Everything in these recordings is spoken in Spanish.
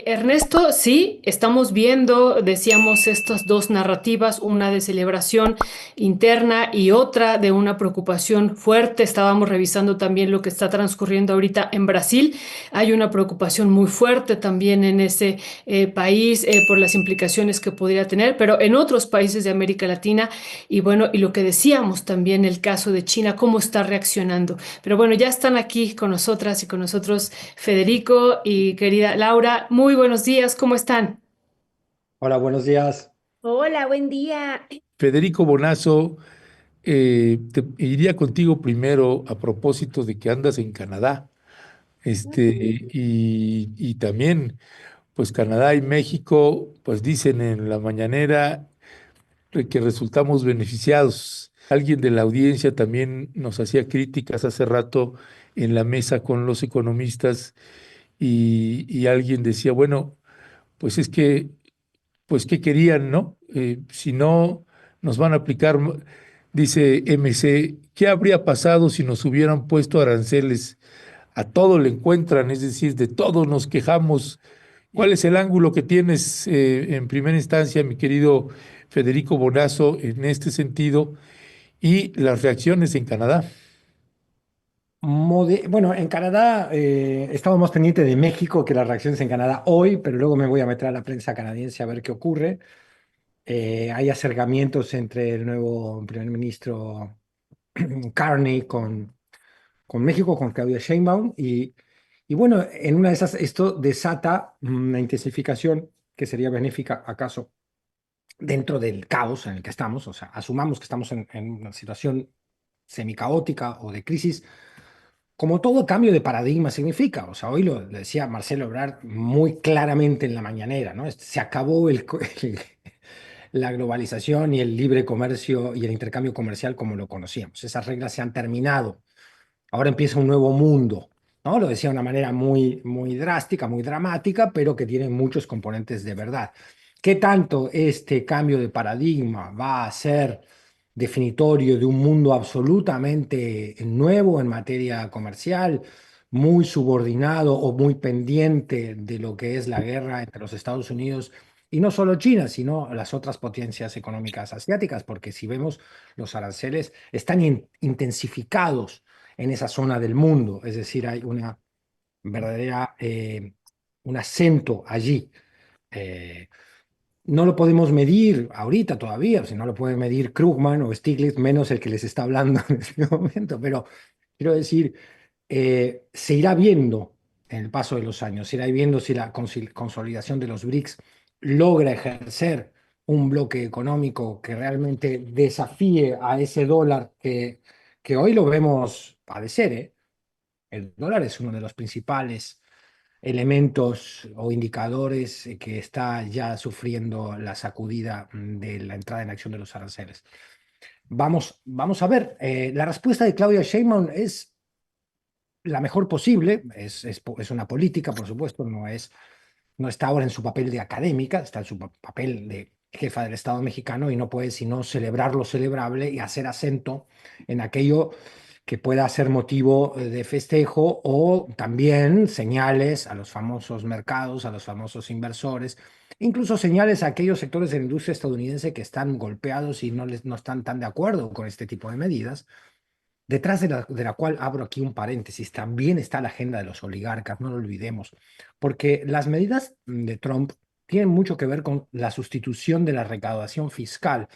Ernesto, sí, estamos viendo, decíamos, estas dos narrativas, una de celebración interna y otra de una preocupación fuerte. Estábamos revisando también lo que está transcurriendo ahorita en Brasil. Hay una preocupación muy fuerte también en ese país por las implicaciones que podría tener, pero en otros países de América Latina y bueno, y lo que decíamos también, el caso de China, cómo está reaccionando. Pero bueno, ya están aquí con nosotras y con nosotros Federico y querida Laura. Muy buenos días, ¿cómo están? Hola, buenos días. Hola, buen día. Federico Bonazo, te iría contigo primero a propósito de que andas en Canadá, y también, pues Canadá y México, pues dicen en la mañanera que resultamos beneficiados. Alguien de la audiencia también nos hacía críticas hace rato en la mesa con los economistas y alguien decía, bueno, pues es que pues qué querían, ¿no? Si no nos van a aplicar, dice MC, ¿qué habría pasado si nos hubieran puesto aranceles? A todo le encuentran, es decir, de todo nos quejamos. ¿Cuál es el ángulo que tienes en primera instancia, mi querido Federico Bonazo, en este sentido y las reacciones en Canadá? Bueno, en Canadá estamos más pendientes de México que las reacciones en Canadá hoy, pero luego me voy a meter a la prensa canadiense a ver qué ocurre. Hay acercamientos entre el nuevo primer ministro Carney con México, con Claudia Sheinbaum, y bueno, en una de esas esto desata una intensificación que sería benéfica acaso dentro del caos en el que estamos, o sea, asumamos que estamos en una situación semicaótica o de crisis como todo cambio de paradigma significa. O sea, hoy lo decía Marcelo Ebrard muy claramente en la mañanera, ¿no? Se acabó la globalización y el libre comercio y el intercambio comercial como lo conocíamos. Esas reglas se han terminado. Ahora empieza un nuevo mundo, ¿no? Lo decía de una manera muy drástica, muy dramática, pero que tiene muchos componentes de verdad. ¿Qué tanto este cambio de paradigma va a ser definitorio de un mundo absolutamente nuevo en materia comercial, muy subordinado o muy pendiente de lo que es la guerra entre los Estados Unidos y no solo China, sino las otras potencias económicas asiáticas? Porque si vemos, los aranceles están intensificados en esa zona del mundo, es decir, hay una verdadera, un acento allí. Eh, no lo podemos medir ahorita todavía, si no lo puede medir Krugman o Stiglitz, menos el que les está hablando en este momento, pero quiero decir, se irá viendo en el paso de los años, se irá viendo si la consolidación de los BRICS logra ejercer un bloque económico que realmente desafíe a ese dólar que hoy lo vemos padecer, ¿eh? El dólar es uno de los principales elementos o indicadores que está ya sufriendo la sacudida de la entrada en acción de los aranceles. Vamos a ver, la respuesta de Claudia Sheinbaum es la mejor posible, es una política, por supuesto, no está ahora en su papel de académica, está en su papel de jefa del Estado mexicano y no puede sino celebrar lo celebrable y hacer acento en aquello que pueda ser motivo de festejo o también señales a los famosos mercados, a los famosos inversores, incluso señales a aquellos sectores de la industria estadounidense que están golpeados y no están tan de acuerdo con este tipo de medidas. Detrás de la cual abro aquí un paréntesis, también está la agenda de los oligarcas, no lo olvidemos, porque las medidas de Trump tienen mucho que ver con la sustitución de la recaudación fiscal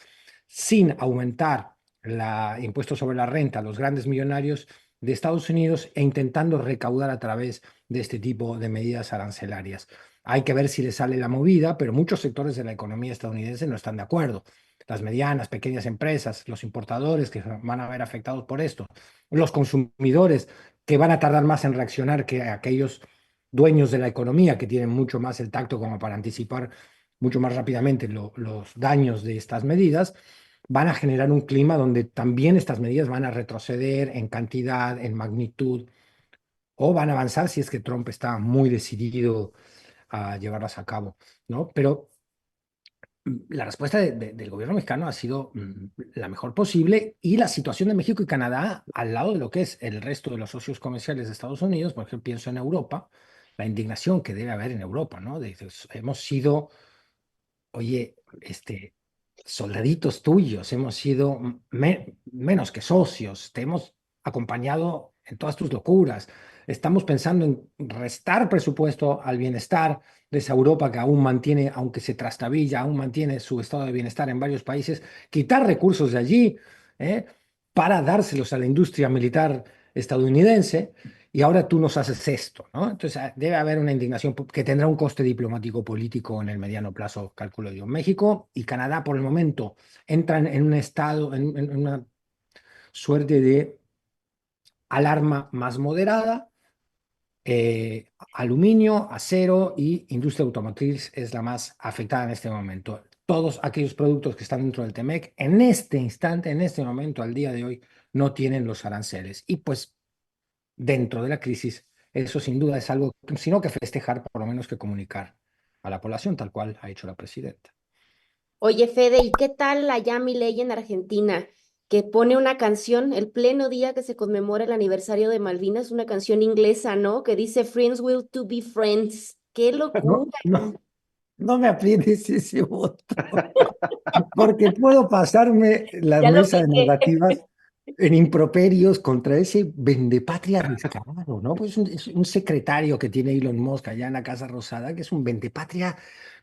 sin aumentar el impuesto sobre la renta a los grandes millonarios de Estados Unidos e intentando recaudar a través de este tipo de medidas arancelarias. Hay que ver si le sale la movida, pero muchos sectores de la economía estadounidense no están de acuerdo. Las medianas, pequeñas empresas, los importadores que van a ver afectados por esto, los consumidores que van a tardar más en reaccionar que aquellos dueños de la economía que tienen mucho más el tacto como para anticipar mucho más rápidamente los daños de estas medidas, van a generar un clima donde también estas medidas van a retroceder en cantidad, en magnitud, o van a avanzar si es que Trump está muy decidido a llevarlas a cabo, ¿no? Pero la respuesta del gobierno mexicano ha sido la mejor posible, y la situación de México y Canadá al lado de lo que es el resto de los socios comerciales de Estados Unidos, por ejemplo, pienso en Europa, la indignación que debe haber en Europa, ¿no? Hemos sido, oye, soldaditos tuyos, hemos sido menos que socios, te hemos acompañado en todas tus locuras. Estamos pensando en restar presupuesto al bienestar de esa Europa que aún mantiene, aunque se trastabilla, aún mantiene su estado de bienestar en varios países, quitar recursos de allí, ¿eh? Para dárselos a la industria militar estadounidense. Y ahora tú nos haces esto, ¿no? Entonces debe haber una indignación que tendrá un coste diplomático político en el mediano plazo, calculo yo. México y Canadá por el momento entran en un estado, en una suerte de alarma más moderada. Aluminio, acero y industria automotriz es la más afectada en este momento. Todos aquellos productos que están dentro del TEMEC en este instante, en este momento, al día de hoy, no tienen los aranceles. Y pues dentro de la crisis, eso sin duda es algo, sino que festejar, por lo menos que comunicar a la población, tal cual ha hecho la presidenta. Oye, Fede, ¿y qué tal allá Milei en Argentina? Que pone una canción el pleno día que se conmemora el aniversario de Malvinas, una canción inglesa, ¿no? Que dice Friends will to be friends. ¡Qué No, locura! no, no me aprietes ese voto, porque puedo pasarme la Ya lo mesa de piqué. narrativas en improperios contra ese vendepatria descarado, ¿no? Pues es un secretario que tiene Elon Musk allá en la Casa Rosada, que es un vendepatria,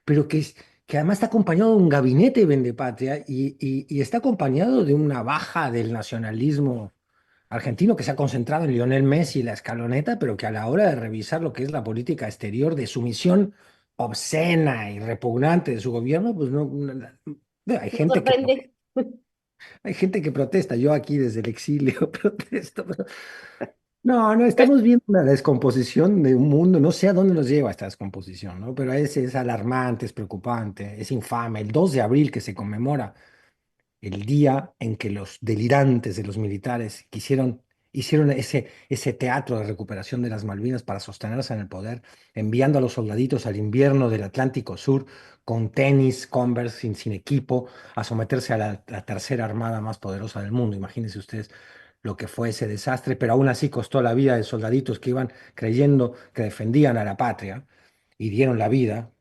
pero que además está acompañado de un gabinete vendepatria y está acompañado de una baja del nacionalismo argentino que se ha concentrado en Lionel Messi y la escaloneta, pero que a la hora de revisar lo que es la política exterior de sumisión obscena y repugnante de su gobierno, pues hay Me gente que sorprende. hay gente que protesta, yo aquí desde el exilio protesto. No, no, estamos viendo una descomposición de un mundo, no sé a dónde nos lleva esta descomposición, ¿no? Pero es alarmante, es preocupante, es infame. El 2 de abril que se conmemora el día en que los delirantes de los militares hicieron ese teatro de recuperación de las Malvinas para sostenerse en el poder, enviando a los soldaditos al invierno del Atlántico Sur con tenis, Converse, sin equipo, a someterse a la tercera armada más poderosa del mundo. Imagínense ustedes lo que fue ese desastre, pero aún así costó la vida de soldaditos que iban creyendo que defendían a la patria y dieron la vida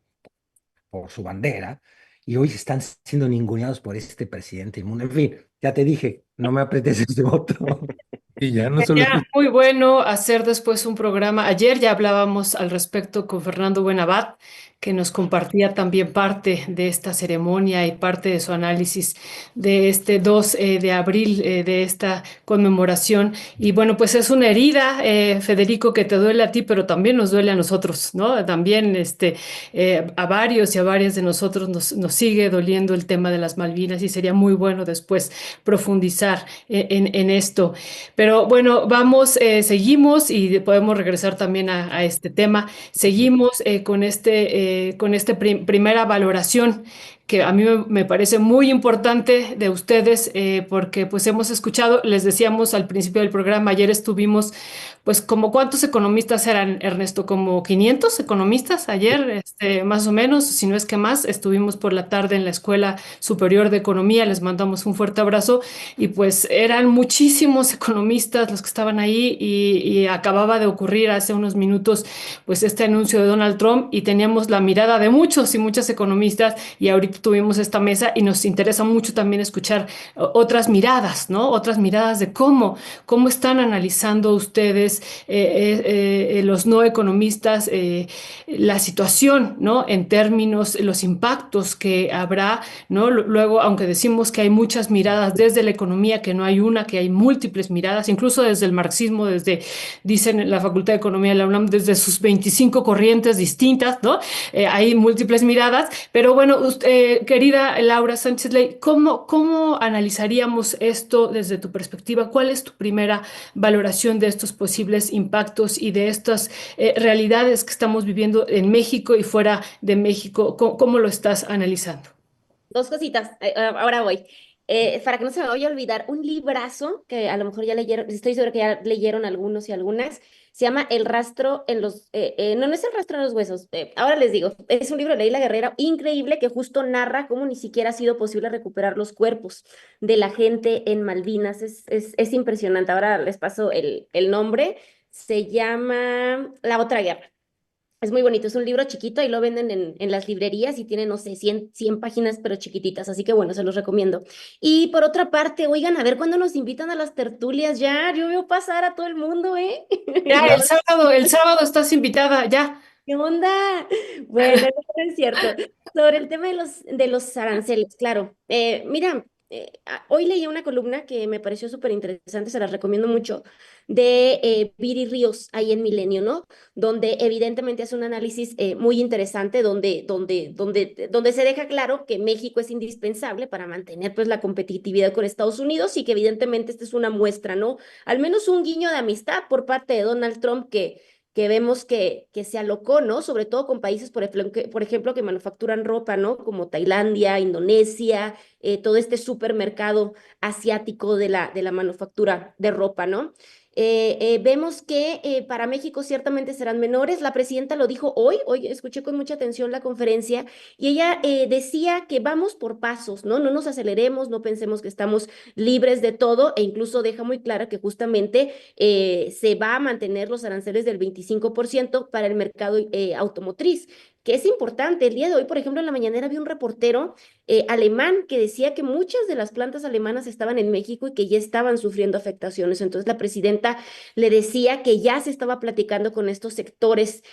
por su bandera y hoy están siendo ninguneados por este presidente inmundo. En fin, ya te dije, no me apretes este voto. Y ya no solo Sería muy bueno hacer después un programa. Ayer ya hablábamos al respecto con Fernando Buenabad, que nos compartía también parte de esta ceremonia y parte de su análisis de este 2 de abril, de esta conmemoración. Y bueno, pues es una herida, Federico, que te duele a ti, pero también nos duele a nosotros, ¿no? También a varios y a varias de nosotros nos sigue doliendo el tema de las Malvinas y sería muy bueno después profundizar en esto. Pero bueno, vamos, seguimos y podemos regresar también a este tema. Seguimos con este primera valoración que a mí me parece muy importante de ustedes porque pues hemos escuchado, les decíamos al principio del programa, ayer estuvimos pues como cuántos economistas eran, Ernesto, como 500 economistas ayer, más o menos, si no es que más, estuvimos por la tarde en la Escuela Superior de Economía, les mandamos un fuerte abrazo y pues eran muchísimos economistas los que estaban ahí y acababa de ocurrir hace unos minutos pues este anuncio de Donald Trump y teníamos la mirada de muchos y muchas economistas y ahorita tuvimos esta mesa y nos interesa mucho también escuchar otras miradas, ¿no? Otras miradas de cómo están analizando ustedes, los no economistas, la situación, ¿no? En términos, los impactos que habrá, ¿no? Luego, aunque decimos que hay muchas miradas desde la economía, que no hay una, que hay múltiples miradas, incluso desde el marxismo, dicen en la Facultad de Economía de la UNAM, desde sus 25 corrientes distintas, ¿no? Hay múltiples miradas, pero bueno, querida Laura Sánchez Ley, ¿cómo analizaríamos esto desde tu perspectiva? ¿Cuál es tu primera valoración de estos posibles impactos y de estas realidades que estamos viviendo en México y fuera de México? ¿Cómo lo estás analizando? Dos cositas, ahora voy. Para que no se me vaya a olvidar, un librazo que a lo mejor ya leyeron, estoy segura que ya leyeron algunos y algunas, se llama El rastro en los, no, no es el rastro en los huesos, ahora les digo, es un libro de Leila Guerrera increíble que justo narra cómo ni siquiera ha sido posible recuperar los cuerpos de la gente en Malvinas, es impresionante, ahora les paso el nombre, se llama La Otra Guerra. Es muy bonito, es un libro chiquito y lo venden en las librerías y tiene, no sé, 100 páginas, pero chiquititas, así que bueno, se los recomiendo. Y por otra parte, oigan, a ver cuándo nos invitan a las tertulias ya, yo veo pasar a todo el mundo, ¿eh? Ya, Ya, el sábado estás invitada, ya. ¿qué onda? Bueno, no es cierto. Sobre el tema de los aranceles, claro. Mira, hoy leí una columna que me pareció súper interesante, se las recomiendo mucho, de Viri Ríos, ahí en Milenio, ¿no? Donde evidentemente hace un análisis muy interesante, donde se deja claro que México es indispensable para mantener pues la competitividad con Estados Unidos y que evidentemente esta es una muestra, ¿no? Al menos un guiño de amistad por parte de Donald Trump que vemos que se alocó, ¿no? Sobre todo con países, por ejemplo, que manufacturan ropa, ¿no? Como Tailandia, Indonesia, todo este supermercado asiático de la manufactura de ropa, ¿no? Vemos que para México ciertamente serán menores. La presidenta lo dijo hoy escuché con mucha atención la conferencia y ella decía que vamos por pasos, ¿no? No nos aceleremos, no pensemos que estamos libres de todo e incluso deja muy clara que justamente se va a mantener los aranceles del 25% para el mercado automotriz, que es importante. El día de hoy, por ejemplo, en la mañanera vi un reportero alemán que decía que muchas de las plantas alemanas estaban en México y que ya estaban sufriendo afectaciones. Entonces la presidenta le decía que ya se estaba platicando con estos sectores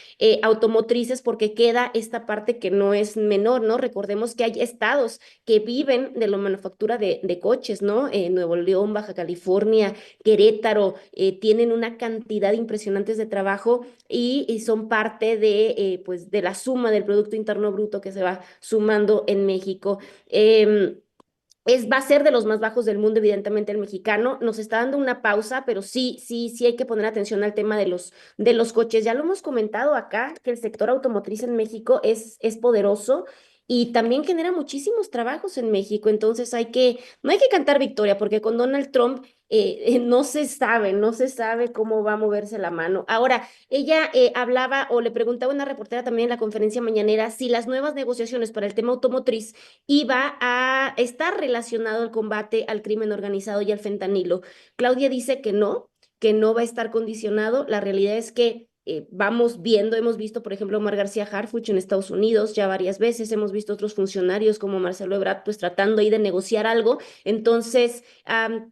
automotrices porque queda esta parte que no es menor, ¿no? Recordemos que hay estados que viven de la manufactura de coches, ¿no? Nuevo León, Baja California, Querétaro, tienen una cantidad impresionante de trabajo y son parte pues, de la suma del Producto Interno Bruto que se va sumando en México. Va a ser de los más bajos del mundo, evidentemente, el mexicano. Nos está dando una pausa, pero sí hay que poner atención al tema de los coches. Ya lo hemos comentado acá, que el sector automotriz en México es poderoso y también genera muchísimos trabajos en México. Entonces no hay que cantar victoria, porque con Donald Trump no se sabe cómo va a moverse la mano. Ahora, ella hablaba o le preguntaba a una reportera también en la conferencia mañanera si las nuevas negociaciones para el tema automotriz iba a estar relacionado al combate al crimen organizado y al fentanilo. Claudia dice que no va a estar condicionado. La realidad es que hemos visto, por ejemplo, Omar García Harfuch en Estados Unidos ya varias veces, hemos visto otros funcionarios como Marcelo Ebrard, pues tratando ahí de negociar algo. Entonces,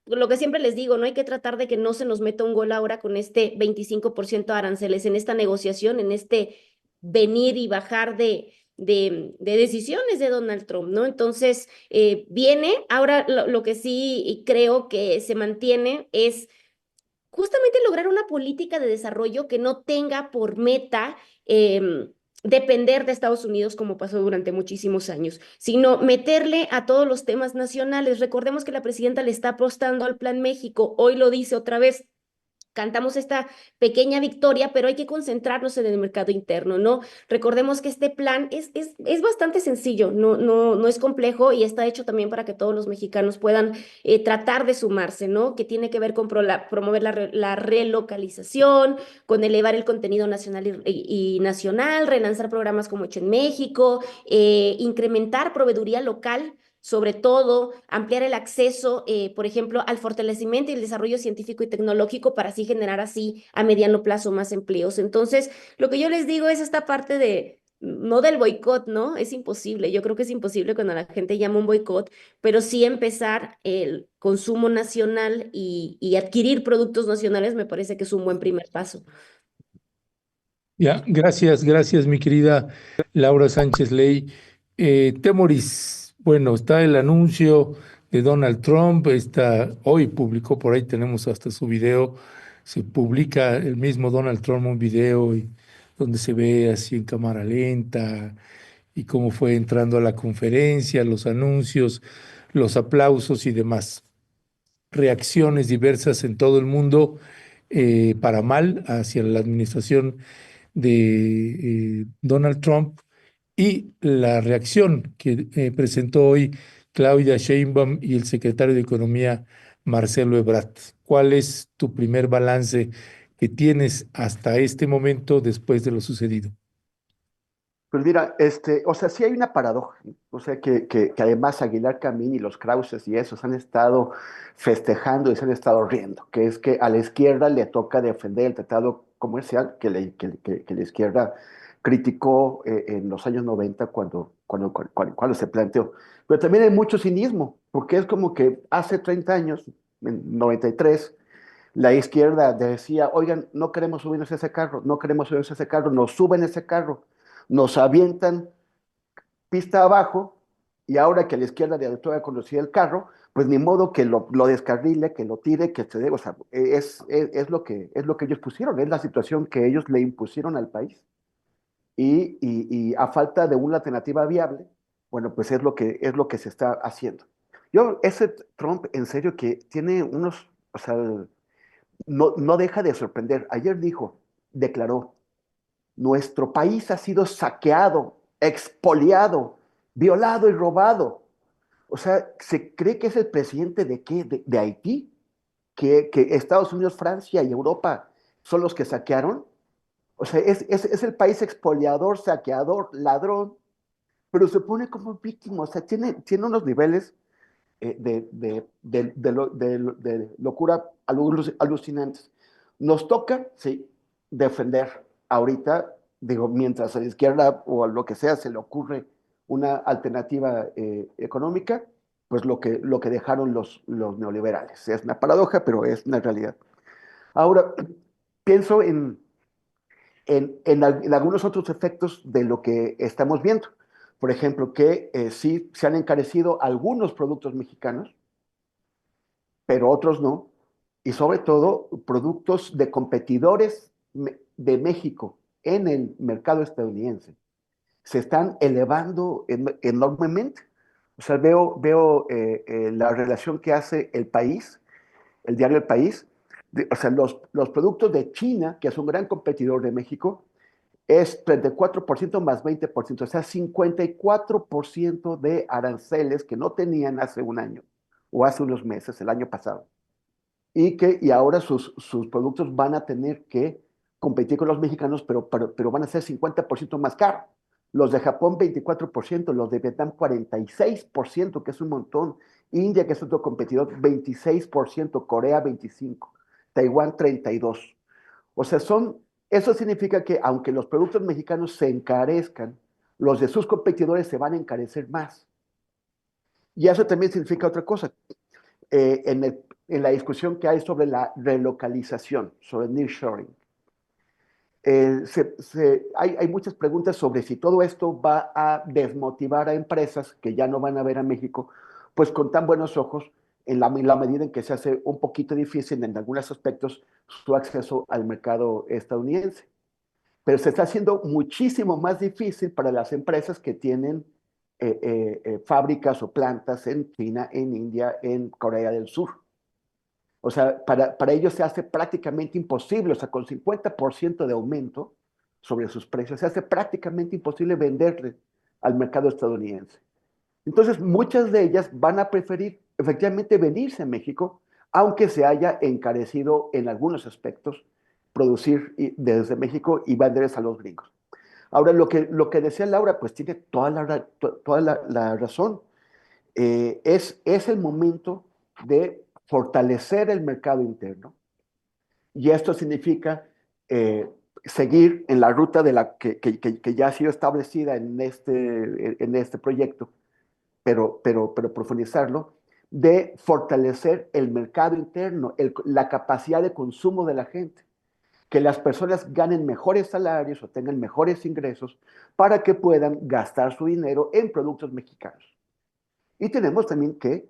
lo que siempre les digo, no hay que tratar de que no se nos meta un gol ahora con este 25% de aranceles en esta negociación, en este venir y bajar de decisiones de Donald Trump, ¿no? Entonces, viene, ahora lo que sí creo que se mantiene es justamente lograr una política de desarrollo que no tenga por meta depender de Estados Unidos como pasó durante muchísimos años, sino meterle a todos los temas nacionales. Recordemos que la presidenta le está apostando al Plan México, hoy lo dice otra vez, cantamos esta pequeña victoria, pero hay que concentrarnos en el mercado interno, ¿no? Recordemos que este plan es bastante sencillo, no es complejo y está hecho también para que todos los mexicanos puedan tratar de sumarse, ¿no? Que tiene que ver con promover la relocalización, con elevar el contenido nacional y nacional, relanzar programas como Hecho en México, incrementar proveeduría local, sobre todo ampliar el acceso, por ejemplo, al fortalecimiento y el desarrollo científico y tecnológico para así generar así a mediano plazo más empleos. Entonces, lo que yo les digo es esta parte no del boicot, ¿no? Es imposible. Yo creo que es imposible cuando la gente llama un boicot, pero sí empezar el consumo nacional y adquirir productos nacionales me parece que es un buen primer paso. Ya, gracias, mi querida Laura Sánchez Ley. Temoris, bueno, está el anuncio de Donald Trump, hoy publicó, por ahí tenemos hasta su video, se publica el mismo Donald Trump un video donde se ve así en cámara lenta y cómo fue entrando a la conferencia, los anuncios, los aplausos y demás. Reacciones diversas en todo el mundo, para mal hacia la administración de Donald Trump y la reacción que presentó hoy Claudia Sheinbaum y el secretario de Economía Marcelo Ebrard. ¿Cuál es tu primer balance que tienes hasta este momento después de lo sucedido? Pues mira, o sea, sí hay una paradoja, ¿no? O sea, que además Aguilar Camín y los Krauses y esos han estado festejando y se han estado riendo, que es que a la izquierda le toca defender el tratado comercial que la izquierda criticó en los años 90 cuando se planteó. Pero también hay mucho cinismo, porque es como que hace 30 años, en 93, la izquierda decía, oigan, no queremos subirnos a ese carro, no queremos subirnos a ese carro, nos suben ese carro, nos avientan pista abajo, y ahora que la izquierda de toda conocía el carro, pues ni modo que lo descarrile, que lo tire, que se dé, o sea, es lo que ellos pusieron, es la situación que ellos le impusieron al país. Y a falta de una alternativa viable, bueno, pues es lo que se está haciendo. Ese Trump, en serio, que tiene unos, o sea, no deja de sorprender. Ayer declaró, nuestro país ha sido saqueado, expoliado, violado y robado. O sea, ¿se cree que es el presidente de qué? ¿De Haití? ¿Que Estados Unidos, Francia y Europa son los que saquearon? O sea, es el país expoliador, saqueador, ladrón, pero se pone como víctima. O sea, tiene unos niveles de locura alucinantes. Nos toca, sí, defender ahorita, digo, mientras a la izquierda o a lo que sea se le ocurre una alternativa económica, pues lo que dejaron los neoliberales. Es una paradoja, pero es una realidad. Ahora, pienso en algunos otros efectos de lo que estamos viendo. Por ejemplo, que sí se han encarecido algunos productos mexicanos, pero otros no. Y sobre todo, productos de competidores de México en el mercado estadounidense se están elevando enormemente. O sea, veo la relación que hace El País, el diario El País. O sea, los productos de China, que es un gran competidor de México, es 34% más 20%, o sea, 54% de aranceles que no tenían hace un año o hace unos meses, el año pasado. Y ahora sus productos van a tener que competir con los mexicanos, pero van a ser 50% más caros. Los de Japón 24%, los de Vietnam 46%, que es un montón. India, que es otro competidor, 26%, Corea 25%, Taiwán 32%. O sea, eso significa que aunque los productos mexicanos se encarezcan, los de sus competidores se van a encarecer más. Y eso también significa otra cosa. En la discusión que hay sobre la relocalización, sobre nearshoring, hay muchas preguntas sobre si todo esto va a desmotivar a empresas que ya no van a ver a México, pues con tan buenos ojos, en la medida en que se hace un poquito difícil en algunos aspectos su acceso al mercado estadounidense. Pero se está haciendo muchísimo más difícil para las empresas que tienen fábricas o plantas en China, en India, en Corea del Sur. O sea, para ellos se hace prácticamente imposible, o sea, con 50% de aumento sobre sus precios, se hace prácticamente imposible venderle al mercado estadounidense. Entonces, muchas de ellas van a preferir efectivamente venirse a México, aunque se haya encarecido en algunos aspectos producir desde México y venderles a los gringos. Ahora, lo que decía Laura, pues tiene toda la razón. Es el momento de fortalecer el mercado interno, y esto significa seguir en la ruta que ya ha sido establecida en este proyecto, pero profundizarlo, de fortalecer el mercado interno, la capacidad de consumo de la gente, que las personas ganen mejores salarios o tengan mejores ingresos para que puedan gastar su dinero en productos mexicanos. Y tenemos también que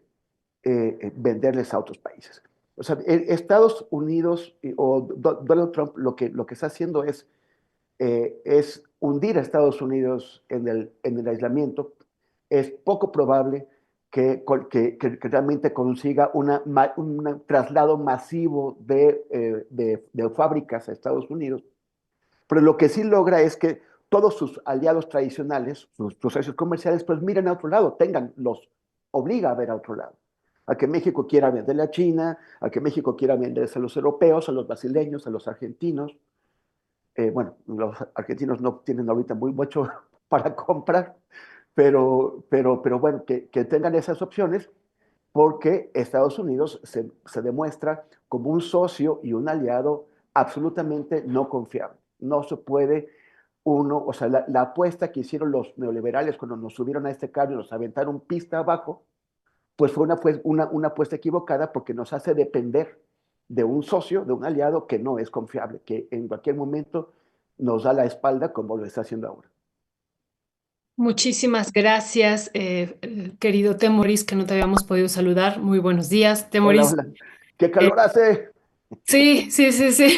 venderles a otros países. O sea, Estados Unidos o Donald Trump lo que está haciendo es hundir a Estados Unidos en el aislamiento. Es poco probable que realmente consiga un traslado masivo de fábricas a Estados Unidos, pero lo que sí logra es que todos sus aliados tradicionales, sus socios comerciales, pues miren a otro lado, los obliga a ver a otro lado. A que México quiera venderle a China, a que México quiera venderle a los europeos, a los brasileños, a los argentinos. Bueno, los argentinos no tienen ahorita mucho para comprar, pero bueno, que tengan esas opciones, porque Estados Unidos se demuestra como un socio y un aliado absolutamente no confiable. No se puede uno, o sea, la apuesta que hicieron los neoliberales cuando nos subieron a este carro y nos aventaron pista abajo, pues fue una apuesta equivocada porque nos hace depender de un socio, de un aliado que no es confiable, que en cualquier momento nos da la espalda como lo está haciendo ahora. Muchísimas gracias, querido Temoris, que no te habíamos podido saludar. Muy buenos días, Hola, Temoris. hola. ¿Qué Eh, calor hace? Sí, sí, sí, sí.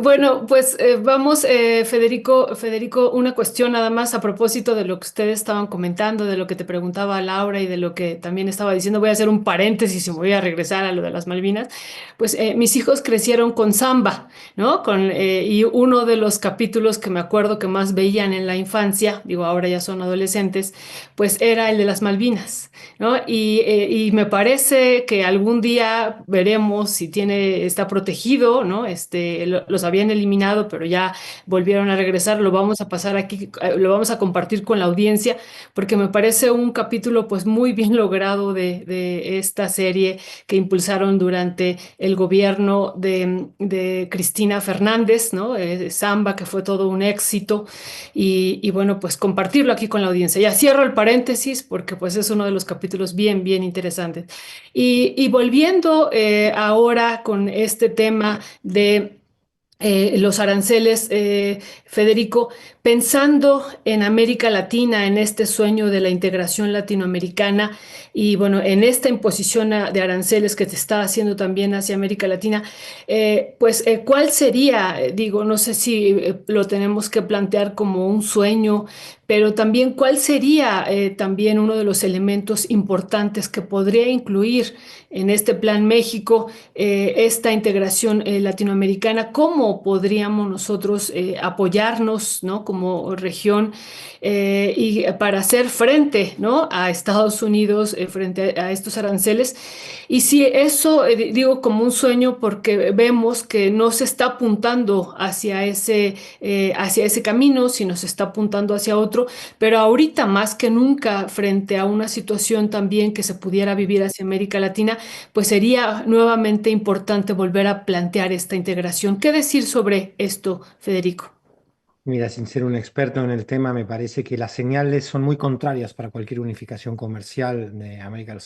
Bueno, pues vamos, Federico, una cuestión nada más a propósito de lo que ustedes estaban comentando, de lo que te preguntaba Laura y de lo que también estaba diciendo. Voy a hacer un paréntesis y me voy a regresar a lo de las Malvinas. Pues mis hijos crecieron con samba, ¿no? Y uno de los capítulos que me acuerdo que más veían en la infancia, digo, ahora ya son adolescentes, pues era el de las Malvinas. ¿No? Y me parece que algún día veremos si está protegido, ¿no? Los habían eliminado, pero ya volvieron a regresar. Lo vamos a pasar aquí, lo vamos a compartir con la audiencia, porque me parece un capítulo, pues, muy bien logrado de esta serie que impulsaron durante el gobierno de Cristina Fernández, ¿no? Samba, que fue todo un éxito y bueno, pues compartirlo aquí con la audiencia. Ya cierro el paréntesis porque pues es uno de los capítulos bien, bien interesantes. Y volviendo ahora con este tema de los aranceles, Federico, pensando en América Latina, en este sueño de la integración latinoamericana y bueno, en esta imposición de aranceles que te está haciendo también hacia América Latina, pues ¿cuál sería, digo, no sé si lo tenemos que plantear como un sueño, pero también cuál sería también uno de los elementos importantes que podría incluir en este Plan México? Esta integración latinoamericana, cómo podríamos nosotros apoyarnos, ¿no? Como región y para hacer frente, ¿no? A Estados Unidos frente a estos aranceles. Y si eso, digo como un sueño, porque vemos que no se está apuntando hacia ese camino, sino se está apuntando hacia otro, pero ahorita más que nunca, frente a una situación también que se pudiera vivir hacia América Latina, pues sería nuevamente importante volver a plantear esta integración. ¿Qué decir sobre esto, Federico? Mira, sin ser un experto en el tema, me parece que las señales son muy contrarias para cualquier unificación comercial de América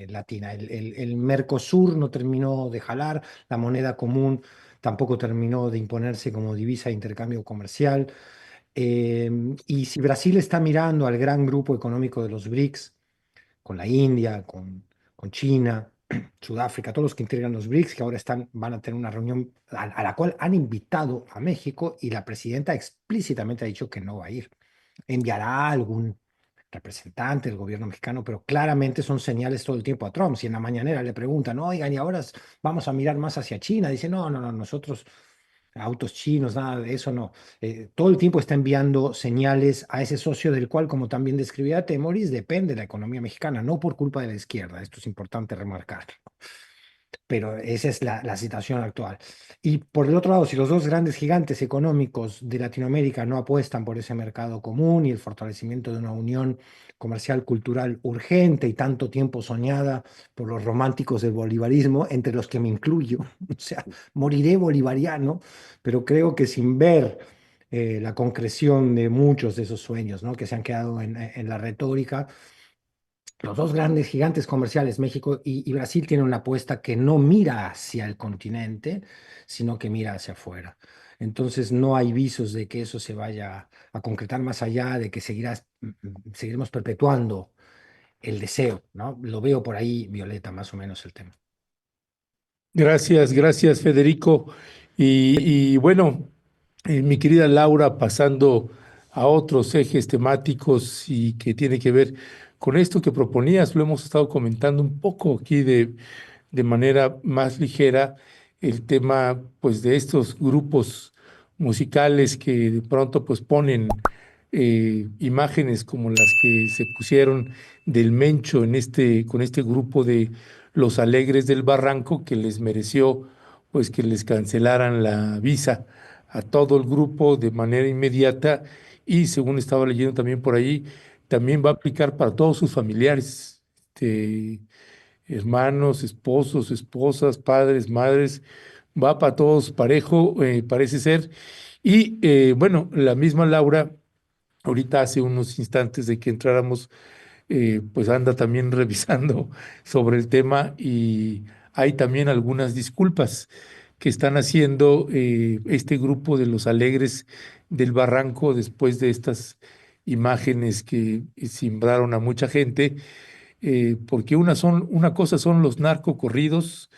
Latina. El Mercosur no terminó de jalar, la moneda común tampoco terminó de imponerse como divisa de intercambio comercial. Eh, y si Brasil está mirando al gran grupo económico de los BRICS, con la India, con China, Sudáfrica, todos los que integran los BRICS, que ahora van a tener una reunión a la cual han invitado a México y la presidenta explícitamente ha dicho que no va a ir. Enviará a algún representante del gobierno mexicano, pero claramente son señales todo el tiempo a Trump. Si en la mañanera le preguntan, oigan, y ahora vamos a mirar más hacia China, dice, no, no, no, nosotros autos chinos, nada de eso, no. Todo el tiempo está enviando señales a ese socio del cual, como también describía Temoris, depende la economía mexicana, no por culpa de la izquierda, esto es importante remarcar, pero esa es la situación actual. Y por el otro lado, si los dos grandes gigantes económicos de Latinoamérica no apuestan por ese mercado común y el fortalecimiento de una unión comercial cultural urgente y tanto tiempo soñada por los románticos del bolivarismo, entre los que me incluyo, o sea, moriré bolivariano, pero creo que sin ver la concreción de muchos de esos sueños, ¿no? Que se han quedado en la retórica, los dos grandes gigantes comerciales, México y Brasil, tienen una apuesta que no mira hacia el continente, sino que mira hacia afuera. Entonces no hay visos de que eso se vaya a concretar más allá, de que seguiremos perpetuando el deseo, ¿no? Lo veo por ahí, Violeta, más o menos el tema. Gracias, gracias, Federico. Y bueno, mi querida Laura, pasando a otros ejes temáticos y que tiene que ver con esto que proponías, lo hemos estado comentando un poco aquí de manera más ligera, el tema pues de estos grupos musicales que de pronto pues ponen imágenes como las que se pusieron del Mencho con este grupo de Los Alegres del Barranco, que les mereció pues que les cancelaran la visa a todo el grupo de manera inmediata y según estaba leyendo también por ahí, también va a aplicar para todos sus familiares, hermanos, esposos, esposas, padres, madres, va para todos parejo, parece ser. Y bueno, la misma Laura, ahorita hace unos instantes de que entráramos, pues anda también revisando sobre el tema y hay también algunas disculpas que están haciendo este grupo de los Alegres del Barranco después de estas imágenes que simbraron a mucha gente, porque una cosa son los narcocorridos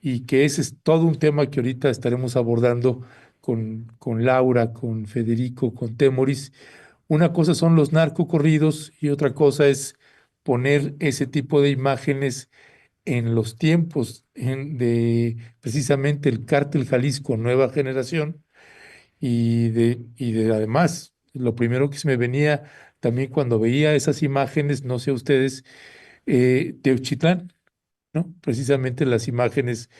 y que ese es todo un tema que ahorita estaremos abordando con Laura, con Federico, con Temoris. Una cosa son los narcocorridos y otra cosa es poner ese tipo de imágenes en los tiempos de precisamente el Cártel Jalisco Nueva Generación y de además, lo primero que se me venía también cuando veía esas imágenes, no sé ustedes, Teuchitlán, ¿no? Precisamente las imágenes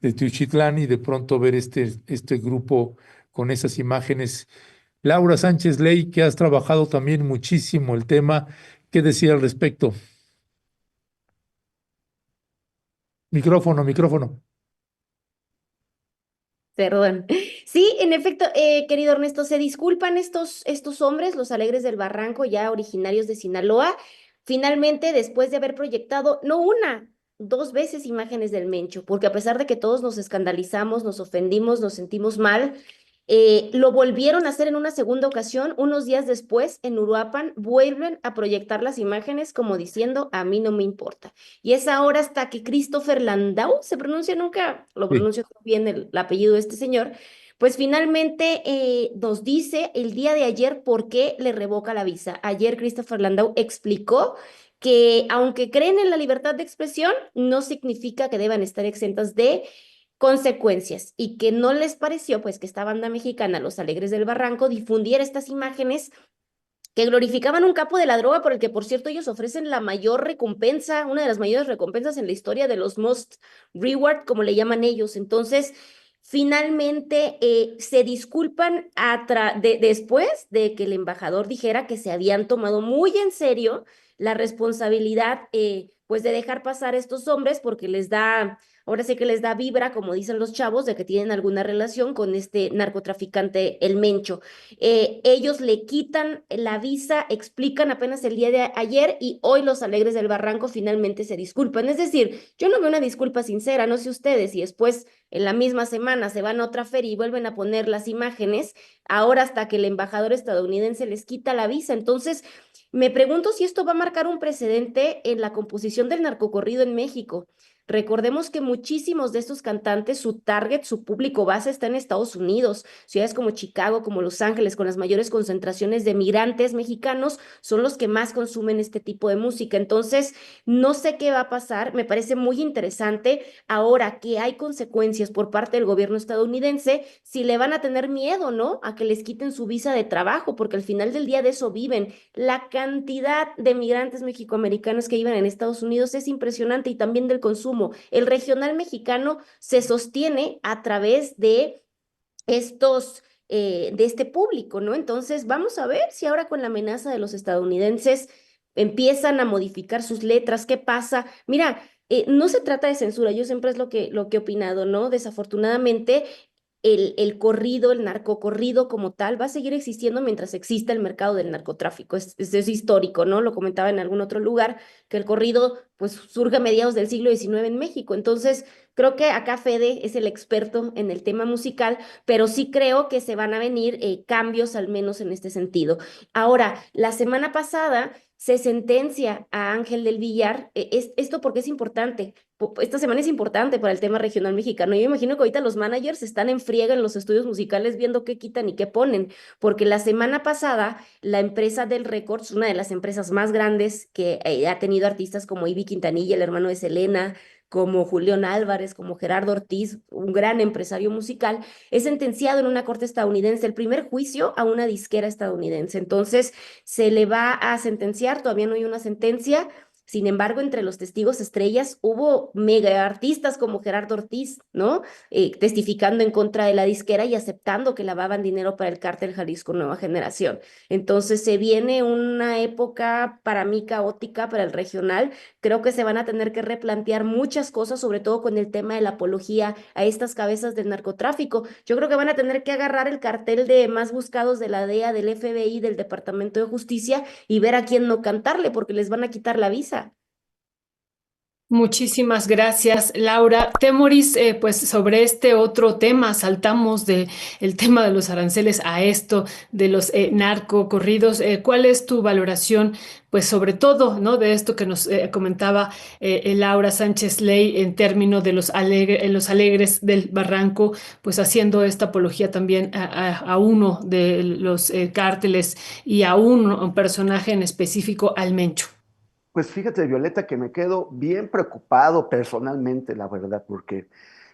de Teuchitlán y de pronto ver este grupo con esas imágenes. Laura Sánchez Ley, que has trabajado también muchísimo el tema, ¿qué decía al respecto? Micrófono, micrófono. Perdón. Sí, en efecto, querido Ernesto, se disculpan estos hombres, los Alegres del Barranco, ya originarios de Sinaloa, finalmente después de haber proyectado no una, dos veces imágenes del Mencho, porque a pesar de que todos nos escandalizamos, nos ofendimos, nos sentimos mal, lo volvieron a hacer en una segunda ocasión, unos días después, en Uruapan, vuelven a proyectar las imágenes como diciendo, a mí no me importa. Y es ahora hasta que Christopher Landau, se pronuncia nunca, lo Sí. pronuncio bien el apellido de este señor, pues finalmente nos dice el día de ayer por qué le revoca la visa. Ayer Christopher Landau explicó que aunque creen en la libertad de expresión, no significa que deban estar exentas de consecuencias y que no les pareció pues que esta banda mexicana, Los Alegres del Barranco, difundiera estas imágenes que glorificaban un capo de la droga por el que, por cierto, ellos ofrecen la mayor recompensa, una de las mayores recompensas en la historia de los Most Reward, como le llaman ellos. Entonces, finalmente se disculpan después de que el embajador dijera que se habían tomado muy en serio la responsabilidad, pues, de dejar pasar a estos hombres porque les da, ahora sí que les da vibra, como dicen los chavos, de que tienen alguna relación con este narcotraficante, el Mencho. Ellos le quitan la visa, explican apenas el día de ayer y hoy los Alegres del Barranco finalmente se disculpan. Es decir, yo no veo una disculpa sincera, no sé ustedes, y después en la misma semana se van a otra feria y vuelven a poner las imágenes, ahora hasta que el embajador estadounidense les quita la visa. Entonces, me pregunto si esto va a marcar un precedente en la composición del narcocorrido en México. Recordemos que muchísimos de estos cantantes, su target, su público base está en Estados Unidos. Ciudades como Chicago, como Los Ángeles, con las mayores concentraciones de migrantes mexicanos, son los que más consumen este tipo de música. Entonces, no sé qué va a pasar. Me parece muy interesante ahora que hay consecuencias por parte del gobierno estadounidense, si le van a tener miedo, ¿no? A que les quiten su visa de trabajo, porque al final del día de eso viven. La cantidad de migrantes mexicoamericanos que viven en Estados Unidos es impresionante y también del consumo. El regional mexicano se sostiene a través de de este público, ¿no? Entonces, vamos a ver si ahora con la amenaza de los estadounidenses empiezan a modificar sus letras, ¿qué pasa? Mira, no se trata de censura, yo siempre es lo que he opinado, ¿no? Desafortunadamente, el corrido, el narcocorrido como tal, va a seguir existiendo mientras exista el mercado del narcotráfico. Es histórico, ¿no? Lo comentaba en algún otro lugar, que el corrido pues surge a mediados del siglo XIX en México. Entonces, creo que acá Fede es el experto en el tema musical, pero sí creo que se van a venir cambios al menos en este sentido. Ahora, la semana pasada se sentencia a Ángel del Villar, esto porque es importante, esta semana es importante para el tema regional mexicano. Yo me imagino que ahorita los managers están en friega en los estudios musicales viendo qué quitan y qué ponen, porque la semana pasada la empresa del Records, una de las empresas más grandes que ha tenido artistas como Ivy Quintanilla, el hermano de Selena, como Julián Álvarez, como Gerardo Ortiz, un gran empresario musical, es sentenciado en una corte estadounidense, el primer juicio a una disquera estadounidense. Entonces, se le va a sentenciar, todavía no hay una sentencia, Sin embargo, entre los testigos estrellas hubo mega artistas como Gerardo Ortiz, ¿no? Testificando en contra de la disquera y aceptando que lavaban dinero para el cártel Jalisco Nueva Generación. Entonces se viene una época para mí caótica para el regional. Creo que se van a tener que replantear muchas cosas, sobre todo con el tema de la apología a estas cabezas del narcotráfico. Yo creo que van a tener que agarrar el cartel de más buscados de la DEA, del FBI, del Departamento de Justicia y ver a quién no cantarle, porque les van a quitar la visa. Muchísimas gracias, Laura. Temoris, pues sobre este otro tema, saltamos de el tema de los aranceles a esto de los narcocorridos. ¿Cuál es tu valoración, pues sobre todo, ¿no? De esto que nos comentaba Laura Sánchez Ley en términos de los alegres del Barranco, pues haciendo esta apología también a uno de los cárteles y a un personaje en específico, al Mencho? Pues fíjate, Violeta, que me quedo bien preocupado personalmente, la verdad, porque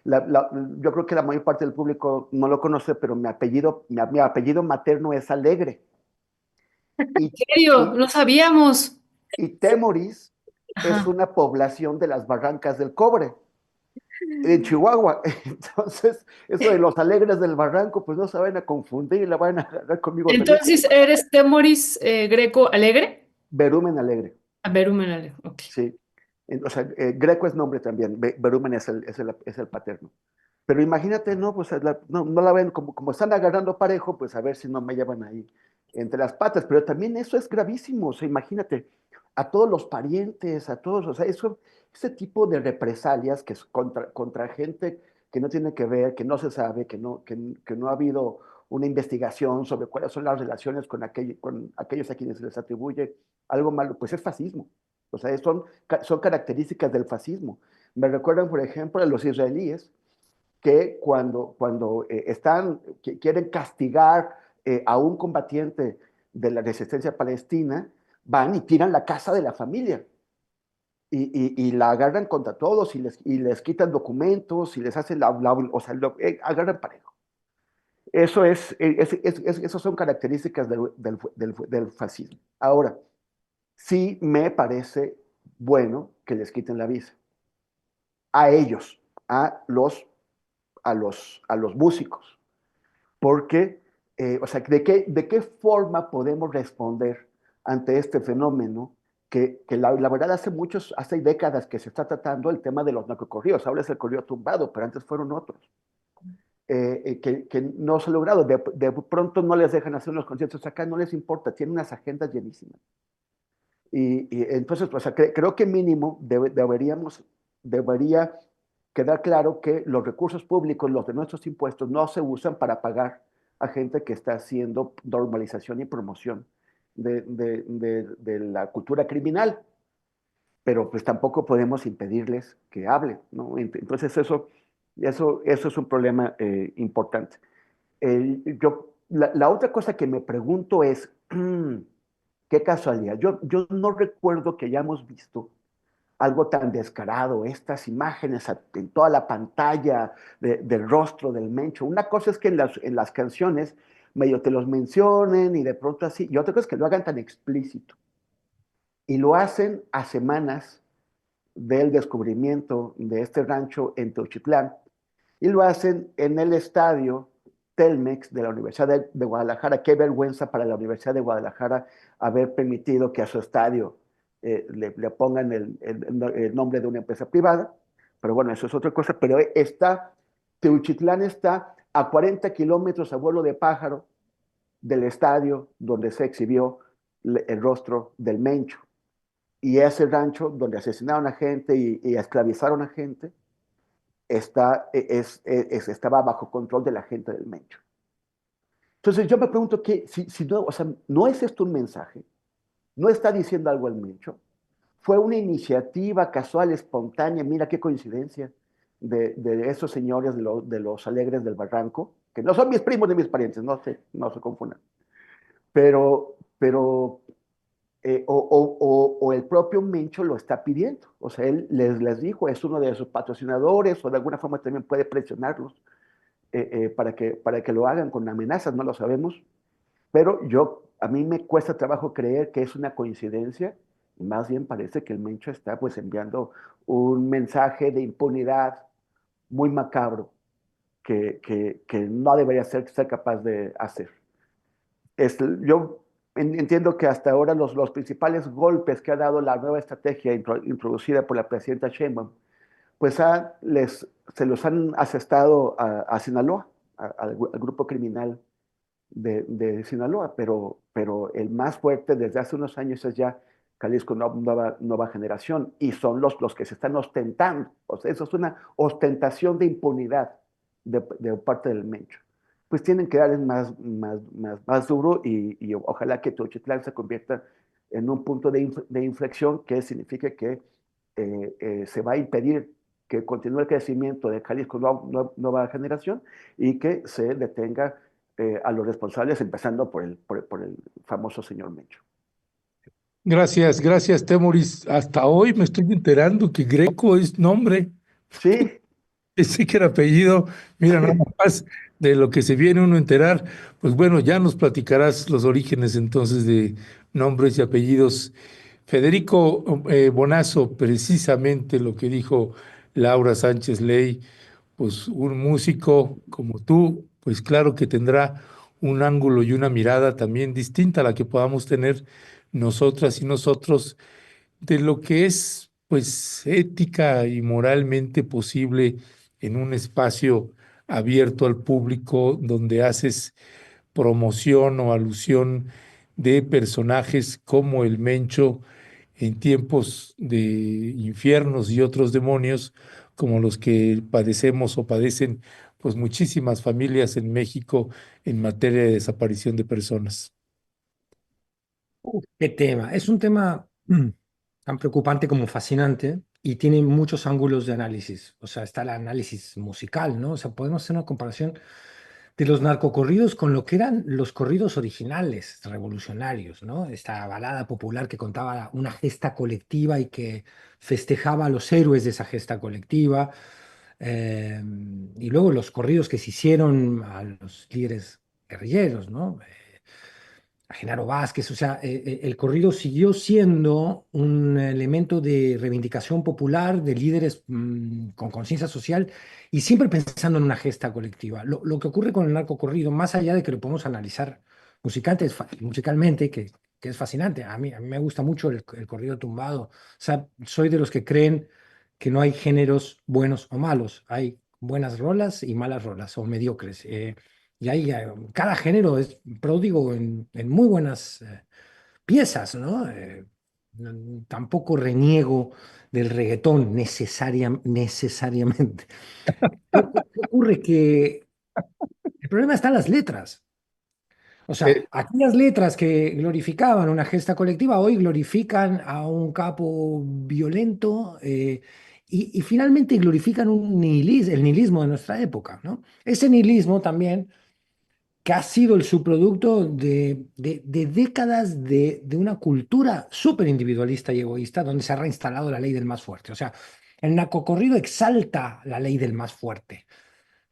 yo creo que la mayor parte del público no lo conoce, pero mi apellido materno es Alegre. Y, ¿En serio? y, No sabíamos. y Temoris es Ajá. una población de las Barrancas del Cobre, en Chihuahua. Entonces, eso de los Alegres del Barranco, pues no se van a confundir y la van a agarrar conmigo también. Entonces, ¿eres Temoris Greco Alegre? Verumen Alegre. A ver, un Alegre, ok. Sí. O sea, Greco es nombre también, Berumen es el paterno. Pero imagínate, no, pues no la ven, como están agarrando parejo, pues a ver si no me llevan ahí entre las patas. Pero también eso es gravísimo, o sea, imagínate, a todos los parientes, a todos, o sea, ese tipo de represalias que es contra gente que no tiene que ver, que no se sabe, que no ha habido una investigación sobre cuáles son las relaciones con aquellos a quienes se les atribuye algo malo, pues es fascismo. O sea, son características del fascismo. Me recuerdan, por ejemplo, a los israelíes que quieren castigar a un combatiente de la resistencia palestina, van y tiran la casa de la familia y la agarran contra todos y les quitan documentos y les hacen o sea, agarran parejo. Eso son características del fascismo. Ahora, sí me parece bueno que les quiten la visa a ellos, a los músicos, porque, o sea, ¿de qué forma podemos responder ante este fenómeno que la verdad hace décadas que se está tratando el tema de los narcocorridos? Ahora es el corrido tumbado, pero antes fueron otros. Que no se ha logrado. De pronto no les dejan hacer los conciertos acá, no les importa, tienen unas agendas llenísimas. Y entonces, o sea, creo que mínimo debería quedar claro que los recursos públicos, los de nuestros impuestos, no se usan para pagar a gente que está haciendo normalización y promoción de la cultura criminal, pero pues tampoco podemos impedirles que hablen, ¿no? Entonces eso es un problema importante. La otra cosa que me pregunto es, qué casualidad, yo no recuerdo que hayamos visto algo tan descarado, estas imágenes en toda la pantalla del rostro del Mencho. Una cosa es que en las canciones medio te los mencionen y de pronto así, y otra cosa es que lo hagan tan explícito. Y lo hacen a semanas del descubrimiento de este rancho en Teuchitlán, y lo hacen en el estadio Telmex de la Universidad de Guadalajara. Qué vergüenza para la Universidad de Guadalajara haber permitido que a su estadio le pongan el nombre de una empresa privada, pero bueno, eso es otra cosa. Pero Teuchitlán está a 40 kilómetros a vuelo de pájaro del estadio donde se exhibió el rostro del Mencho. Y ese rancho donde asesinaron a gente y esclavizaron a gente estaba bajo control de la gente del Mencho. Entonces yo me pregunto si no, o sea, ¿no es esto un mensaje? ¿No está diciendo algo el Mencho? ¿Fue una iniciativa casual, espontánea? Mira qué coincidencia de esos señores de los Alegres del Barranco, que no son mis primos ni mis parientes, no se confundan. Pero o el propio Mencho lo está pidiendo. O sea, él les dijo, es uno de sus patrocinadores, o de alguna forma también puede presionarlos para que lo hagan con amenazas, no lo sabemos. Pero a mí me cuesta trabajo creer que es una coincidencia Más bien parece que el Mencho está pues enviando un mensaje de impunidad muy macabro que no debería ser capaz de hacer. Yo entiendo que hasta ahora los principales golpes que ha dado la nueva estrategia introducida por la presidenta Sheinbaum, pues se los han asestado a Sinaloa, al grupo criminal de Sinaloa, pero el más fuerte desde hace unos años es ya Jalisco Nueva Generación, y son los que se están ostentando. O sea, eso es una ostentación de impunidad de parte del Mencho. Pues tienen que darles más duro, y ojalá que Tenochtitlán se convierta en un punto de inflexión que signifique que se va a impedir que continúe el crecimiento de Jalisco Nueva Generación, y que se detenga a los responsables, empezando por el famoso señor Mencho. Gracias, gracias, Temoris. Hasta hoy me estoy enterando que Greco es nombre. Sí, Pensé que era apellido. Mira, nada más de lo que se viene uno a enterar. Pues bueno, ya nos platicarás los orígenes entonces de nombres y apellidos. Federico Bonazo, precisamente lo que dijo Laura Sánchez Ley, pues un músico como tú, pues claro que tendrá un ángulo y una mirada también distinta a la que podamos tener nosotras y nosotros de lo que es pues ética y moralmente posible en un espacio abierto al público donde haces promoción o alusión de personajes como el Mencho en tiempos de infiernos y otros demonios como los que padecemos o padecen pues muchísimas familias en México en materia de desaparición de personas. Qué tema. Es un tema tan preocupante como fascinante y tiene muchos ángulos de análisis. O sea, está el análisis musical, ¿no? O sea, podemos hacer una comparación de los narcocorridos con lo que eran los corridos originales, revolucionarios, ¿no? Esta balada popular que contaba una gesta colectiva y que festejaba a los héroes de esa gesta colectiva. eh, y luego los corridos que se hicieron a los líderes guerrilleros, ¿no? A Genaro Vázquez, o sea, el corrido siguió siendo un elemento de reivindicación popular de líderes con conciencia social y siempre pensando en una gesta colectiva. Lo que ocurre con el narcocorrido, más allá de que lo podemos analizar musicalmente, que es fascinante, a mí me gusta mucho el corrido tumbado, o sea, soy de los que creen que no hay géneros buenos o malos, hay buenas rolas y malas rolas o mediocres. Y ahí cada género es pródigo en muy buenas piezas, ¿no? Tampoco reniego del reggaetón necesariamente. ¿Qué ocurre? Que el problema está en las letras. O sea, Eh, aquellas letras que glorificaban una gesta colectiva hoy glorifican a un capo violento y finalmente glorifican el nihilismo de nuestra época, ¿no? Ese nihilismo también que ha sido el subproducto de décadas de una cultura súper individualista y egoísta, donde se ha reinstalado la ley del más fuerte. O sea, el narcocorrido exalta la ley del más fuerte,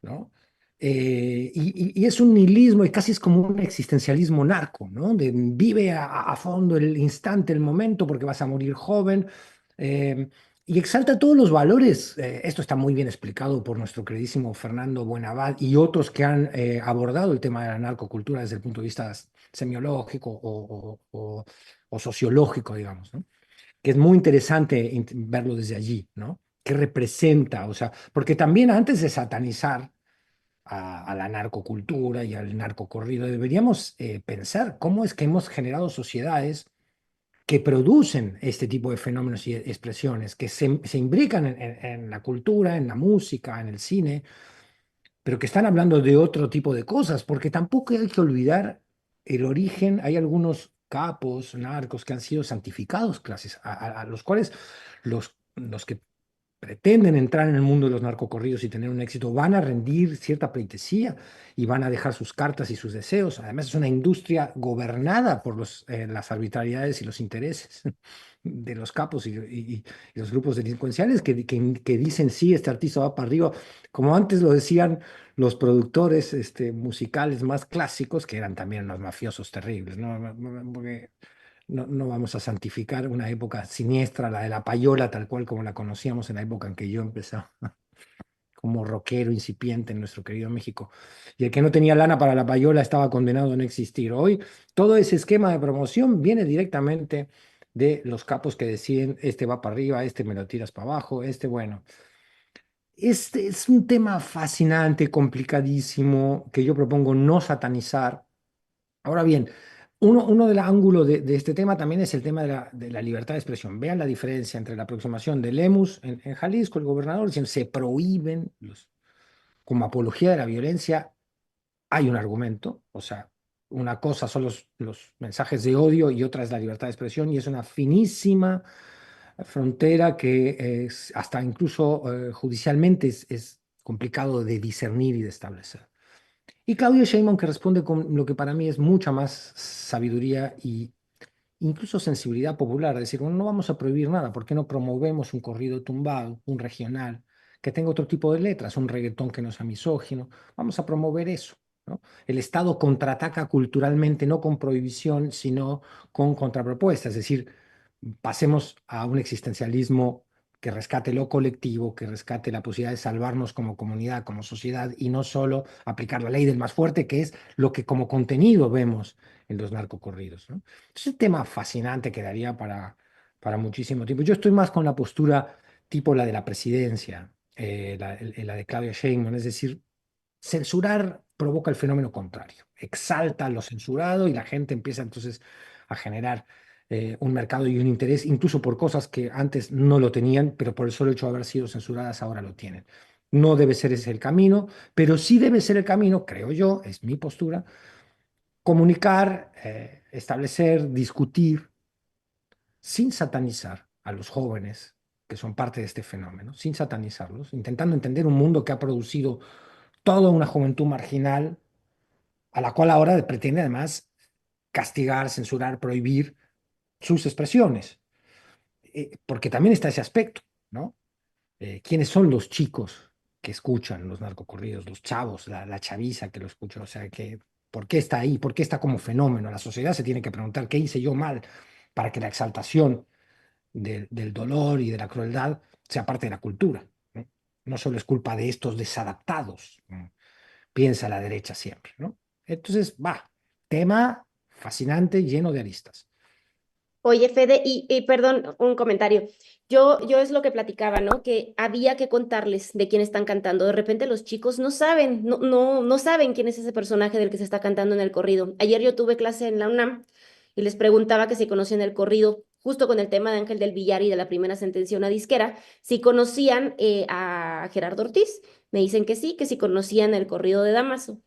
¿no? Y es un nihilismo y casi es como un existencialismo narco, ¿no? De vive a fondo el instante, el momento, porque vas a morir joven. eh, y exalta todos los valores. Esto está muy bien explicado por nuestro queridísimo Fernando Buenavad y otros que han abordado el tema de la narcocultura desde el punto de vista semiológico o sociológico, digamos, ¿no? Que es muy interesante verlo desde allí, ¿no? ¿Qué representa? O sea, porque también antes de satanizar a la narcocultura y al narcocorrido, deberíamos pensar cómo es que hemos generado sociedades que producen este tipo de fenómenos y expresiones, que se imbrican en la cultura, en la música, en el cine, pero que están hablando de otro tipo de cosas, porque tampoco hay que olvidar el origen. Hay algunos capos, narcos que han sido santificados, clases, a los cuales los que pretenden entrar en el mundo de los narcocorridos y tener un éxito, van a rendir cierta pleitesía y van a dejar sus cartas y sus deseos. Además, es una industria gobernada por las arbitrariedades y los intereses de los capos y los grupos delincuenciales que dicen, sí, este artista va para arriba, como antes lo decían los productores musicales más clásicos, que eran también unos mafiosos terribles, ¿no? Porque no vamos a santificar una época siniestra, la de la payola, tal cual como la conocíamos en la época en que yo empezaba como rockero incipiente en nuestro querido México. Y el que no tenía lana para la payola estaba condenado a no existir. Hoy todo ese esquema de promoción viene directamente de los capos que deciden, este va para arriba, este me lo tiras para abajo, este bueno. Este es un tema fascinante, complicadísimo, que yo propongo no satanizar. Ahora bien, uno del ángulo de este tema también es el tema de la libertad de expresión. Vean la diferencia entre la aproximación de Lemus en Jalisco, el gobernador, diciendo se prohíben como apología de la violencia. Hay un argumento, o sea, una cosa son los mensajes de odio y otra es la libertad de expresión, y es una finísima frontera que es, hasta incluso judicialmente es complicado de discernir y de establecer. Y Claudio Sheinbaum, que responde con lo que para mí es mucha más sabiduría y incluso sensibilidad popular, es decir, bueno, no vamos a prohibir nada, ¿por qué no promovemos un corrido tumbado, un regional, que tenga otro tipo de letras, un reggaetón que no sea misógino? Vamos a promover eso, ¿no? El Estado contraataca culturalmente, no con prohibición, sino con contrapropuesta, es decir, pasemos a un existencialismo que rescate lo colectivo, que rescate la posibilidad de salvarnos como comunidad, como sociedad, y no solo aplicar la ley del más fuerte, que es lo que como contenido vemos en los narcocorridos, ¿no? Es un tema fascinante que daría para muchísimo tiempo. Yo estoy más con la postura tipo la de la presidencia, la de Claudia Sheinbaum, es decir, censurar provoca el fenómeno contrario, exalta lo censurado y la gente empieza entonces a generar un mercado y un interés, incluso por cosas que antes no lo tenían, pero por el solo hecho de haber sido censuradas ahora lo tienen. No debe ser ese el camino, pero sí debe ser el camino, creo yo, es mi postura, comunicar, establecer, discutir, sin satanizar a los jóvenes que son parte de este fenómeno, sin satanizarlos, intentando entender un mundo que ha producido toda una juventud marginal, a la cual ahora pretende además castigar, censurar, prohibir sus expresiones, porque también está ese aspecto, ¿no? ¿Quiénes son los chicos que escuchan los narcocorridos, los chavos, la chaviza que lo escucha? O sea, ¿por qué está ahí? ¿Por qué está como fenómeno? La sociedad se tiene que preguntar, ¿qué hice yo mal para que la exaltación del dolor y de la crueldad sea parte de la cultura? ¿No? No solo es culpa de estos desadaptados, ¿no? Piensa la derecha siempre, ¿no? Entonces, tema fascinante, lleno de aristas. Oye, Fede, y perdón, un comentario. Yo es lo que platicaba, ¿no? Que había que contarles de quién están cantando. De repente los chicos no saben, no saben quién es ese personaje del que se está cantando en el corrido. Ayer yo tuve clase en la UNAM y les preguntaba que si conocían el corrido, justo con el tema de Ángel del Villar y de la primera sentencia a una disquera, si conocían a Gerardo Ortiz. Me dicen que sí conocían el corrido de Damaso.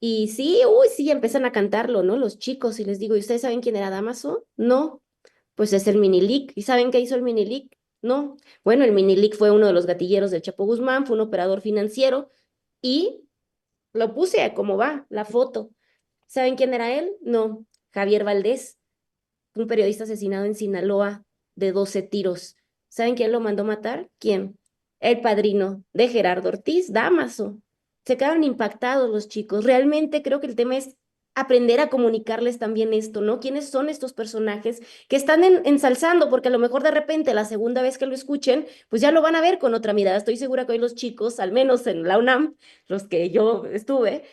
Y sí, uy, sí, empiezan a cantarlo, ¿no? Los chicos, y les digo, ¿y ustedes saben quién era Damaso? No. Pues es el Minilic. ¿Y saben qué hizo el Minilic? No. Bueno, el Minilic fue uno de los gatilleros del Chapo Guzmán, fue un operador financiero y lo puse como va, la foto. ¿Saben quién era él? No. Javier Valdés, un periodista asesinado en Sinaloa de 12 tiros. ¿Saben quién lo mandó matar? ¿Quién? El padrino de Gerardo Ortiz, Dámaso. Se quedaron impactados los chicos. Realmente creo que el tema es aprender a comunicarles también esto, ¿no? ¿Quiénes son estos personajes que están ensalzando? Porque a lo mejor de repente la segunda vez que lo escuchen, pues ya lo van a ver con otra mirada. Estoy segura que hoy los chicos, al menos en la UNAM, los que yo estuve,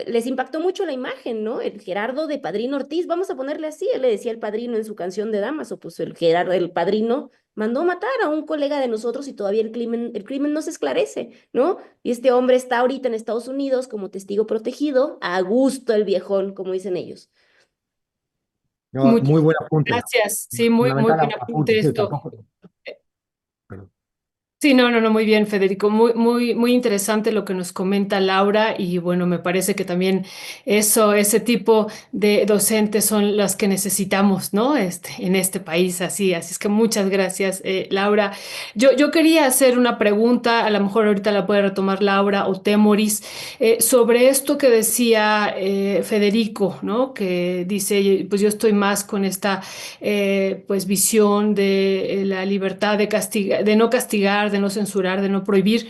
les impactó mucho la imagen, ¿no? El Gerardo de Padrino Ortiz, vamos a ponerle así, él le decía el padrino en su canción de Damaso, pues el Gerardo, el padrino, mandó matar a un colega de nosotros y todavía el crimen no se esclarece, ¿no? Y este hombre está ahorita en Estados Unidos como testigo protegido, a gusto el viejón, como dicen ellos. No, Muchas muy buen apunte. gracias. Sí, muy Fundamental buen apunte. apunte Sí, esto. tampoco. Perdón. Sí, no, muy bien, Federico. Muy interesante lo que nos comenta Laura y bueno, me parece que también ese tipo de docentes son las que necesitamos, ¿no? En este país, así es que muchas gracias, Laura. Yo quería hacer una pregunta, a lo mejor ahorita la puede retomar Laura o Temoris, sobre esto que decía Federico, ¿no? Que dice, pues yo estoy más con esta pues visión de la libertad de castigar, de no castigar, de no censurar, de no prohibir.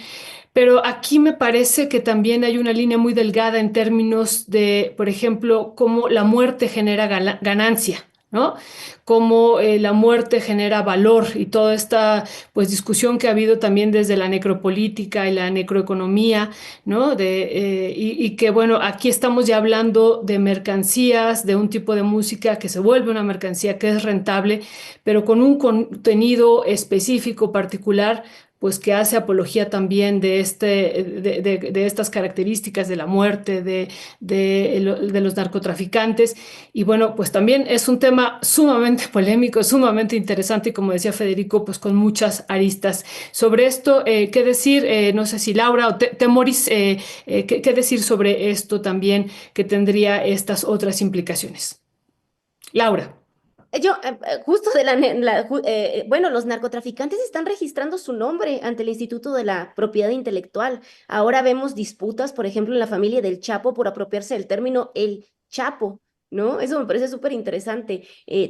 Pero aquí me parece que también hay una línea muy delgada en términos de, por ejemplo, cómo la muerte genera ganancia, ¿no? Cómo la muerte genera valor y toda esta pues discusión que ha habido también desde la necropolítica y la necroeconomía, ¿no? Y que bueno, aquí estamos ya hablando de mercancías, de un tipo de música que se vuelve una mercancía que es rentable, pero con un contenido específico, particular, pues que hace apología también de estas características de la muerte, de los narcotraficantes. Y bueno, pues también es un tema sumamente polémico, sumamente interesante y como decía Federico, pues con muchas aristas. Sobre esto, ¿qué decir? No sé si Laura o Temoris, ¿qué decir sobre esto también que tendría estas otras implicaciones? Laura. Justo bueno, los narcotraficantes están registrando su nombre ante el Instituto de la Propiedad Intelectual. Ahora vemos disputas, por ejemplo, en la familia del Chapo por apropiarse del término el Chapo, ¿no? Eso me parece súper interesante.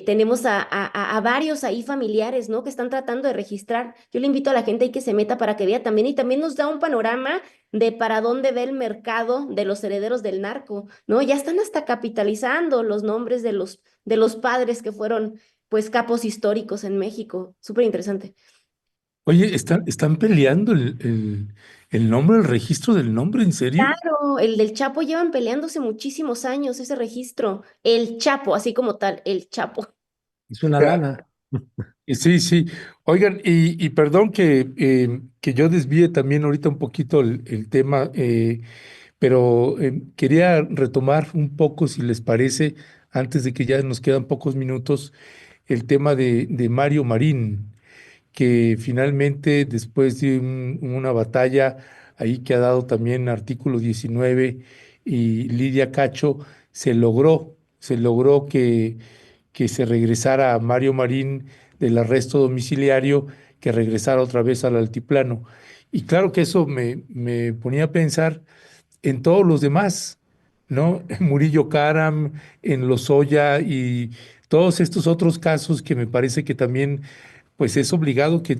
Tenemos a varios ahí familiares, ¿no? Que están tratando de registrar. Yo le invito a la gente ahí que se meta para que vea también y también nos da un panorama de para dónde ve el mercado de los herederos del narco, ¿no? Ya están hasta capitalizando los nombres de los padres que fueron, pues, capos históricos en México. Súper interesante. Oye, ¿están peleando el nombre, el registro del nombre? ¿En serio? Claro, el del Chapo llevan peleándose muchísimos años ese registro. El Chapo, así como tal, el Chapo. Es una lana. Sí, sí. Oigan, y perdón que yo desvíe también ahorita un poquito el tema, pero quería retomar un poco, si les parece, antes de que ya nos quedan pocos minutos, el tema de Mario Marín, que finalmente, después de una batalla ahí que ha dado también Artículo 19 y Lidia Cacho, se logró que se regresara a Mario Marín del arresto domiciliario, que regresara otra vez al altiplano. Y claro que eso me ponía a pensar en todos los demás, ¿no? En Murillo Karam, en Lozoya y todos estos otros casos que me parece que también, pues es obligado que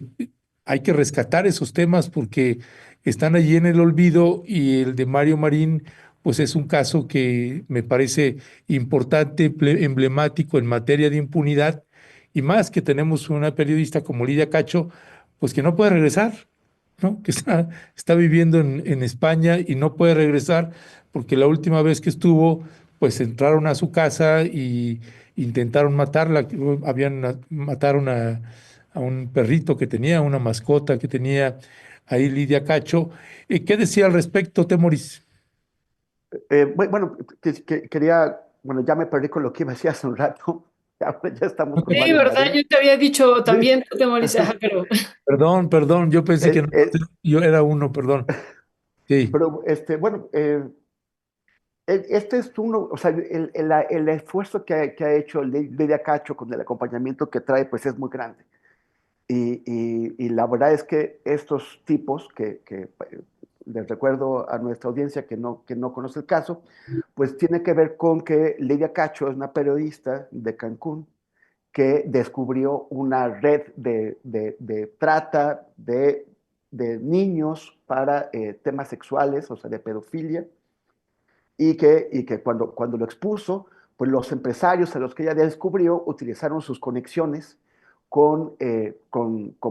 hay que rescatar esos temas porque están allí en el olvido y el de Mario Marín, pues es un caso que me parece importante, emblemático en materia de impunidad y más que tenemos una periodista como Lidia Cacho, pues que no puede regresar, ¿no? Que está viviendo en España y no puede regresar porque la última vez que estuvo, pues entraron a su casa y intentaron matarla. Mataron a un perrito que tenía, una mascota que tenía ahí Lidia Cacho. ¿Qué decía al respecto, Temoris? Bueno, quería, bueno, ya me perdí con lo que iba a decir hace un rato. Ya estamos con Sí, Mario ¿verdad? Marín. Yo te había dicho Sí. también, Temoris, ajá, pero Perdón, yo pensé que Eh, no, eh, yo era uno, perdón. Sí. pero, bueno, este es uno, o sea, el esfuerzo que ha hecho Lidia Cacho con el acompañamiento que trae, pues es muy grande. Y la verdad es que estos tipos, les recuerdo a nuestra audiencia que no conoce el caso, pues tiene que ver con que Lidia Cacho es una periodista de Cancún que descubrió una red de trata de niños para temas sexuales, o sea, de pedofilia, y que cuando lo expuso, pues los empresarios a los que ella descubrió utilizaron sus conexiones con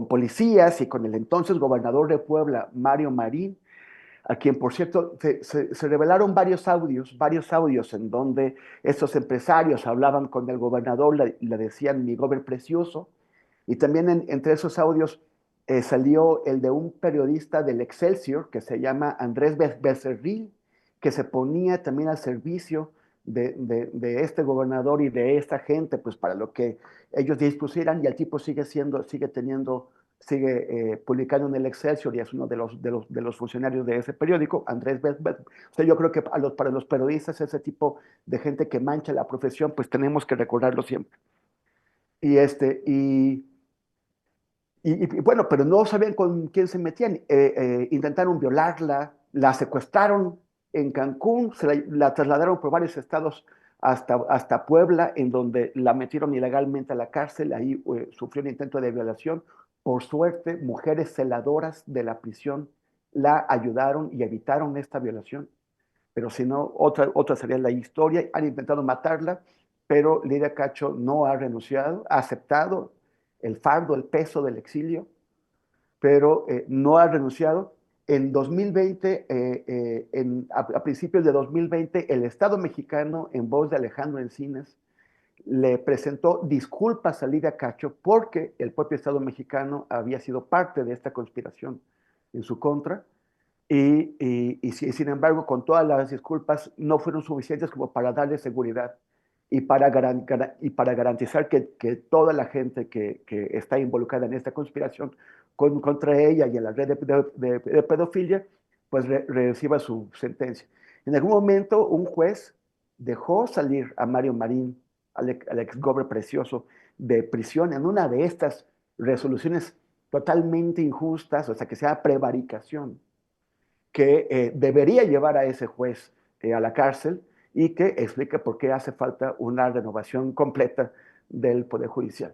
policías y con el entonces gobernador de Puebla, Mario Marín, a quien, por cierto, se revelaron varios audios en donde estos empresarios hablaban con el gobernador, le decían mi gober precioso, y también entre esos audios salió el de un periodista del Excelsior que se llama Andrés Becerril, que se ponía también al servicio de este gobernador y de esta gente, pues para lo que ellos dispusieran, y el tipo sigue publicando en el Excelsior y es uno de los funcionarios de ese periódico, Andrés Becerril. O sea, yo creo que para los periodistas, ese tipo de gente que mancha la profesión, pues tenemos que recordarlo siempre. Y este, bueno, pero no sabían con quién se metían. Intentaron violarla, la secuestraron en Cancún, la trasladaron por varios estados hasta Puebla, en donde la metieron ilegalmente a la cárcel. Ahí sufrió un intento de violación. Por suerte, mujeres celadoras de la prisión la ayudaron y evitaron esta violación. Pero si no, otra sería la historia. Han intentado matarla pero Lidia Cacho no ha renunciado, ha aceptado el fardo, el peso del exilio, pero no ha renunciado. En 2020, a principios de 2020, el Estado mexicano, en voz de Alejandro Encinas, le presentó disculpas a Lidia Cacho porque el propio Estado mexicano había sido parte de esta conspiración en su contra sin embargo, con todas las disculpas no fueron suficientes como para darle seguridad y para garantizar que toda la gente que está involucrada en esta conspiración contra ella y en la red de pedofilia, pues reciba su sentencia. En algún momento un juez dejó salir a Mario Marín, al exgober precioso, de prisión en una de estas resoluciones totalmente injustas, o sea, que sea prevaricación, que debería llevar a ese juez a la cárcel y que explique por qué hace falta una renovación completa del Poder Judicial.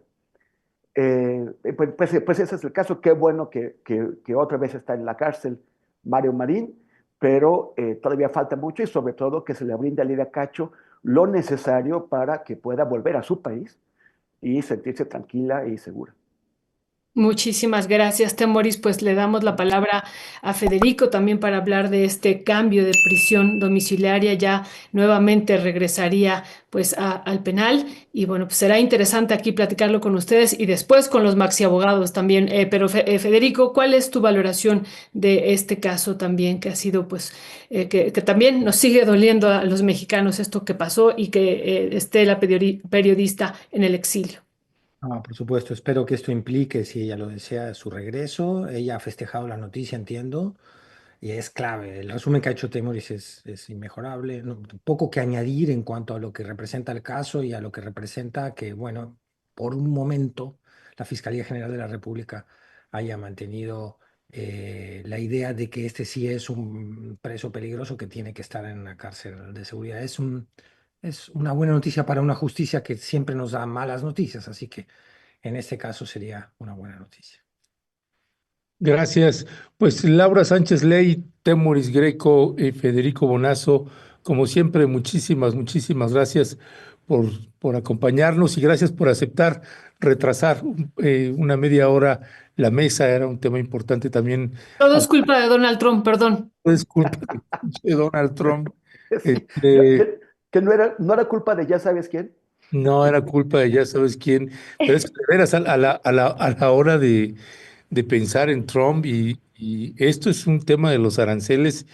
Pues ese es el caso. Qué bueno que otra vez está en la cárcel Mario Marín, pero todavía falta mucho y sobre todo que se le brinde a Lidia Cacho lo necesario para que pueda volver a su país y sentirse tranquila y segura. Muchísimas gracias, Temoris. Pues le damos la palabra a Federico también para hablar de este cambio de prisión domiciliaria. Ya nuevamente regresaría pues al penal y bueno, pues será interesante aquí platicarlo con ustedes y después con los maxi abogados también. Pero Federico, ¿cuál es tu valoración de este caso también que ha sido pues que también nos sigue doliendo a los mexicanos esto que pasó y que esté la periodista en el exilio? Ah, por supuesto, espero que esto implique, si ella lo desea, su regreso. Ella ha festejado la noticia, entiendo, y es clave. El resumen que ha hecho Temoris es inmejorable. Poco que añadir en cuanto a lo que representa el caso y a lo que representa que, bueno, por un momento la Fiscalía General de la República haya mantenido la idea de que este sí es un preso peligroso que tiene que estar en una cárcel de seguridad. Es una buena noticia para una justicia que siempre nos da malas noticias, así que en este caso sería una buena noticia. Gracias. Pues Laura Sánchez Ley, Temoris Greco y Federico Bonazo, como siempre, muchísimas gracias por, por acompañarnos y gracias por aceptar retrasar una media hora la mesa. Era un tema importante también. Todo es culpa de Donald Trump, perdón. Es culpa de Donald Trump. Sí, Este, que no era culpa de ya sabes quién. no era culpa de ya sabes quién, pero es que de veras a la hora de pensar en Trump y esto es un tema de los aranceles,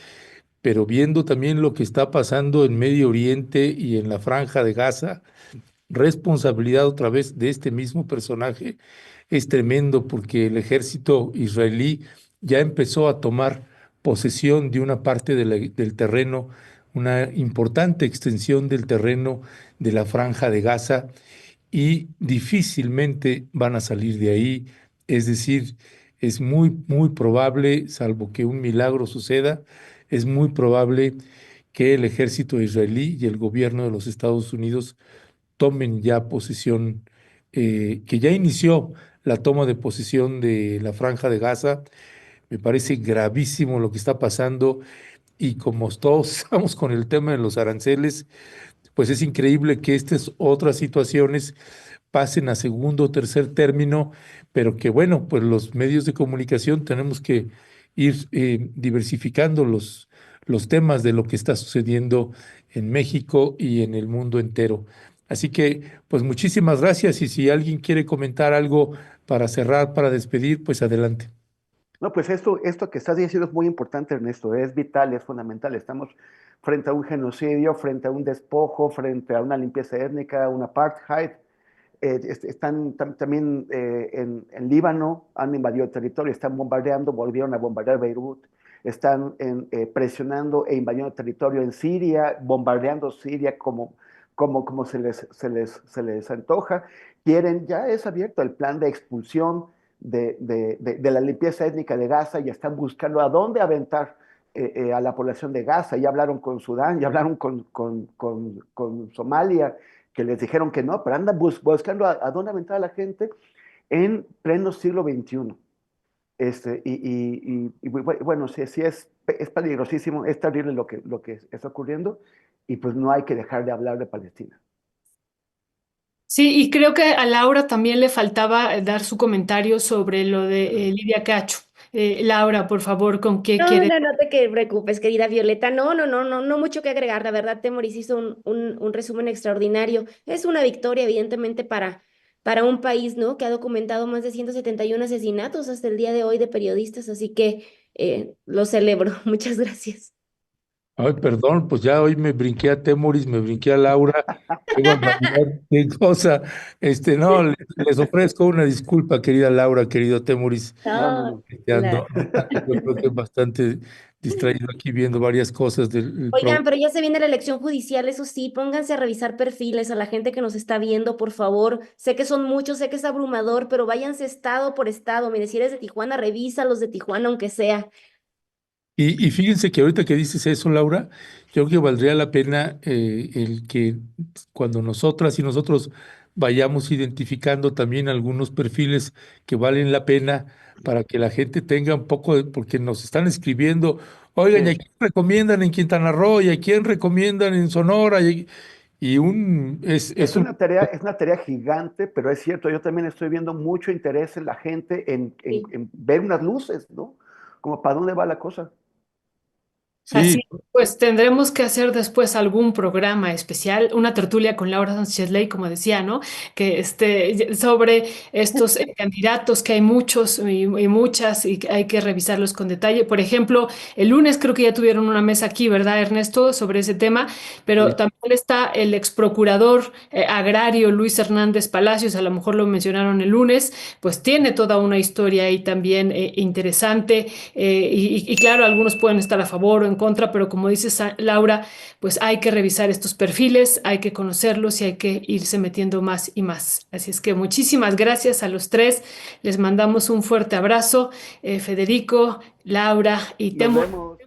pero viendo también lo que está pasando en Medio Oriente y en la Franja de Gaza, responsabilidad otra vez de este mismo personaje es tremendo porque el ejército israelí ya empezó a tomar posesión de una parte del terreno, una importante extensión del terreno de la Franja de Gaza y difícilmente van a salir de ahí. Es decir, es muy probable, salvo que un milagro suceda, es muy probable que el ejército israelí y el gobierno de los Estados Unidos tomen ya posesión, que ya inició la toma de posesión de la Franja de Gaza. Me parece gravísimo lo que está pasando y como todos estamos con el tema de los aranceles, pues es increíble que estas otras situaciones pasen a segundo o tercer término, pero que bueno, pues los medios de comunicación tenemos que ir diversificando los temas de lo que está sucediendo en México y en el mundo entero. Así que, pues muchísimas gracias y si alguien quiere comentar algo para cerrar, para despedir, pues adelante. No, pues esto que estás diciendo es muy importante, Ernesto, es vital, es fundamental. Estamos frente a un genocidio, frente a un despojo, frente a una limpieza étnica, un apartheid. Están también en Líbano, han invadido el territorio, están bombardeando, volvieron a bombardear Beirut, están presionando e invadiendo el territorio en Siria, bombardeando Siria como se les antoja. Ya es abierto el plan de expulsión de la limpieza étnica de Gaza y están buscando a dónde aventar a la población de Gaza. Ya hablaron con Sudán, ya hablaron con Somalia, que les dijeron que no, pero andan buscando a dónde aventar a la gente en pleno siglo XXI. Bueno, sí es peligrosísimo, es terrible lo que está ocurriendo y pues no hay que dejar de hablar de Palestina. Sí, y creo que a Laura también le faltaba dar su comentario sobre lo de Lidia Cacho. Laura, por favor, ¿con qué No, quieres? no, no te que preocupes, querida Violeta. No, no, no, no, no mucho que agregar. La verdad, Temoris hizo un resumen extraordinario. Es una victoria, evidentemente, para un país, ¿no? Que ha documentado más de 171 asesinatos hasta el día de hoy de periodistas. Así que lo celebro. Muchas gracias. Ay, perdón, pues ya hoy me brinqué a Temoris, me brinqué a Laura, qué barbaridad, qué cosa. No, les ofrezco una disculpa, querida Laura, querido Temoris. No, no, No, no. la- Yo creo que bastante distraído aquí viendo varias cosas del Oigan, programa. pero ya se viene la elección judicial, eso sí, pónganse a revisar perfiles a la gente que nos está viendo, por favor. Sé que son muchos, sé que es abrumador, pero váyanse estado por estado. Mire, si eres de Tijuana, revisa los de Tijuana, aunque sea. Y fíjense que ahorita que dices eso, Laura, yo creo que valdría la pena el que cuando nosotras y nosotros vayamos identificando también algunos perfiles que valen la pena para que la gente tenga un poco de, porque nos están escribiendo, oigan, ¿y a Sí. quién recomiendan en Quintana Roo? ¿Y a quién recomiendan en Sonora? Y es un... Es una tarea gigante, pero es cierto, yo también estoy viendo mucho interés en la gente Sí. en ver unas luces, ¿no? Como para dónde va la cosa. Sí, Así, pues tendremos que hacer después algún programa especial, una tertulia con Laura Sánchez Ley, como decía, ¿no? Que sobre estos candidatos, que hay muchos y muchas, y que hay que revisarlos con detalle. Por ejemplo, el lunes creo que ya tuvieron una mesa aquí, ¿verdad, Ernesto? Sobre ese tema, pero Sí. también está el ex procurador agrario Luis Hernández Palacios, a lo mejor lo mencionaron el lunes, pues tiene toda una historia ahí también interesante. Y claro, algunos pueden estar a favor o en contra, pero como dice Laura, pues hay que revisar estos perfiles, hay que conocerlos y hay que irse metiendo más y más. Así es que muchísimas gracias a los tres. Les mandamos un fuerte abrazo, Federico, Laura y Nos Temo. vemos.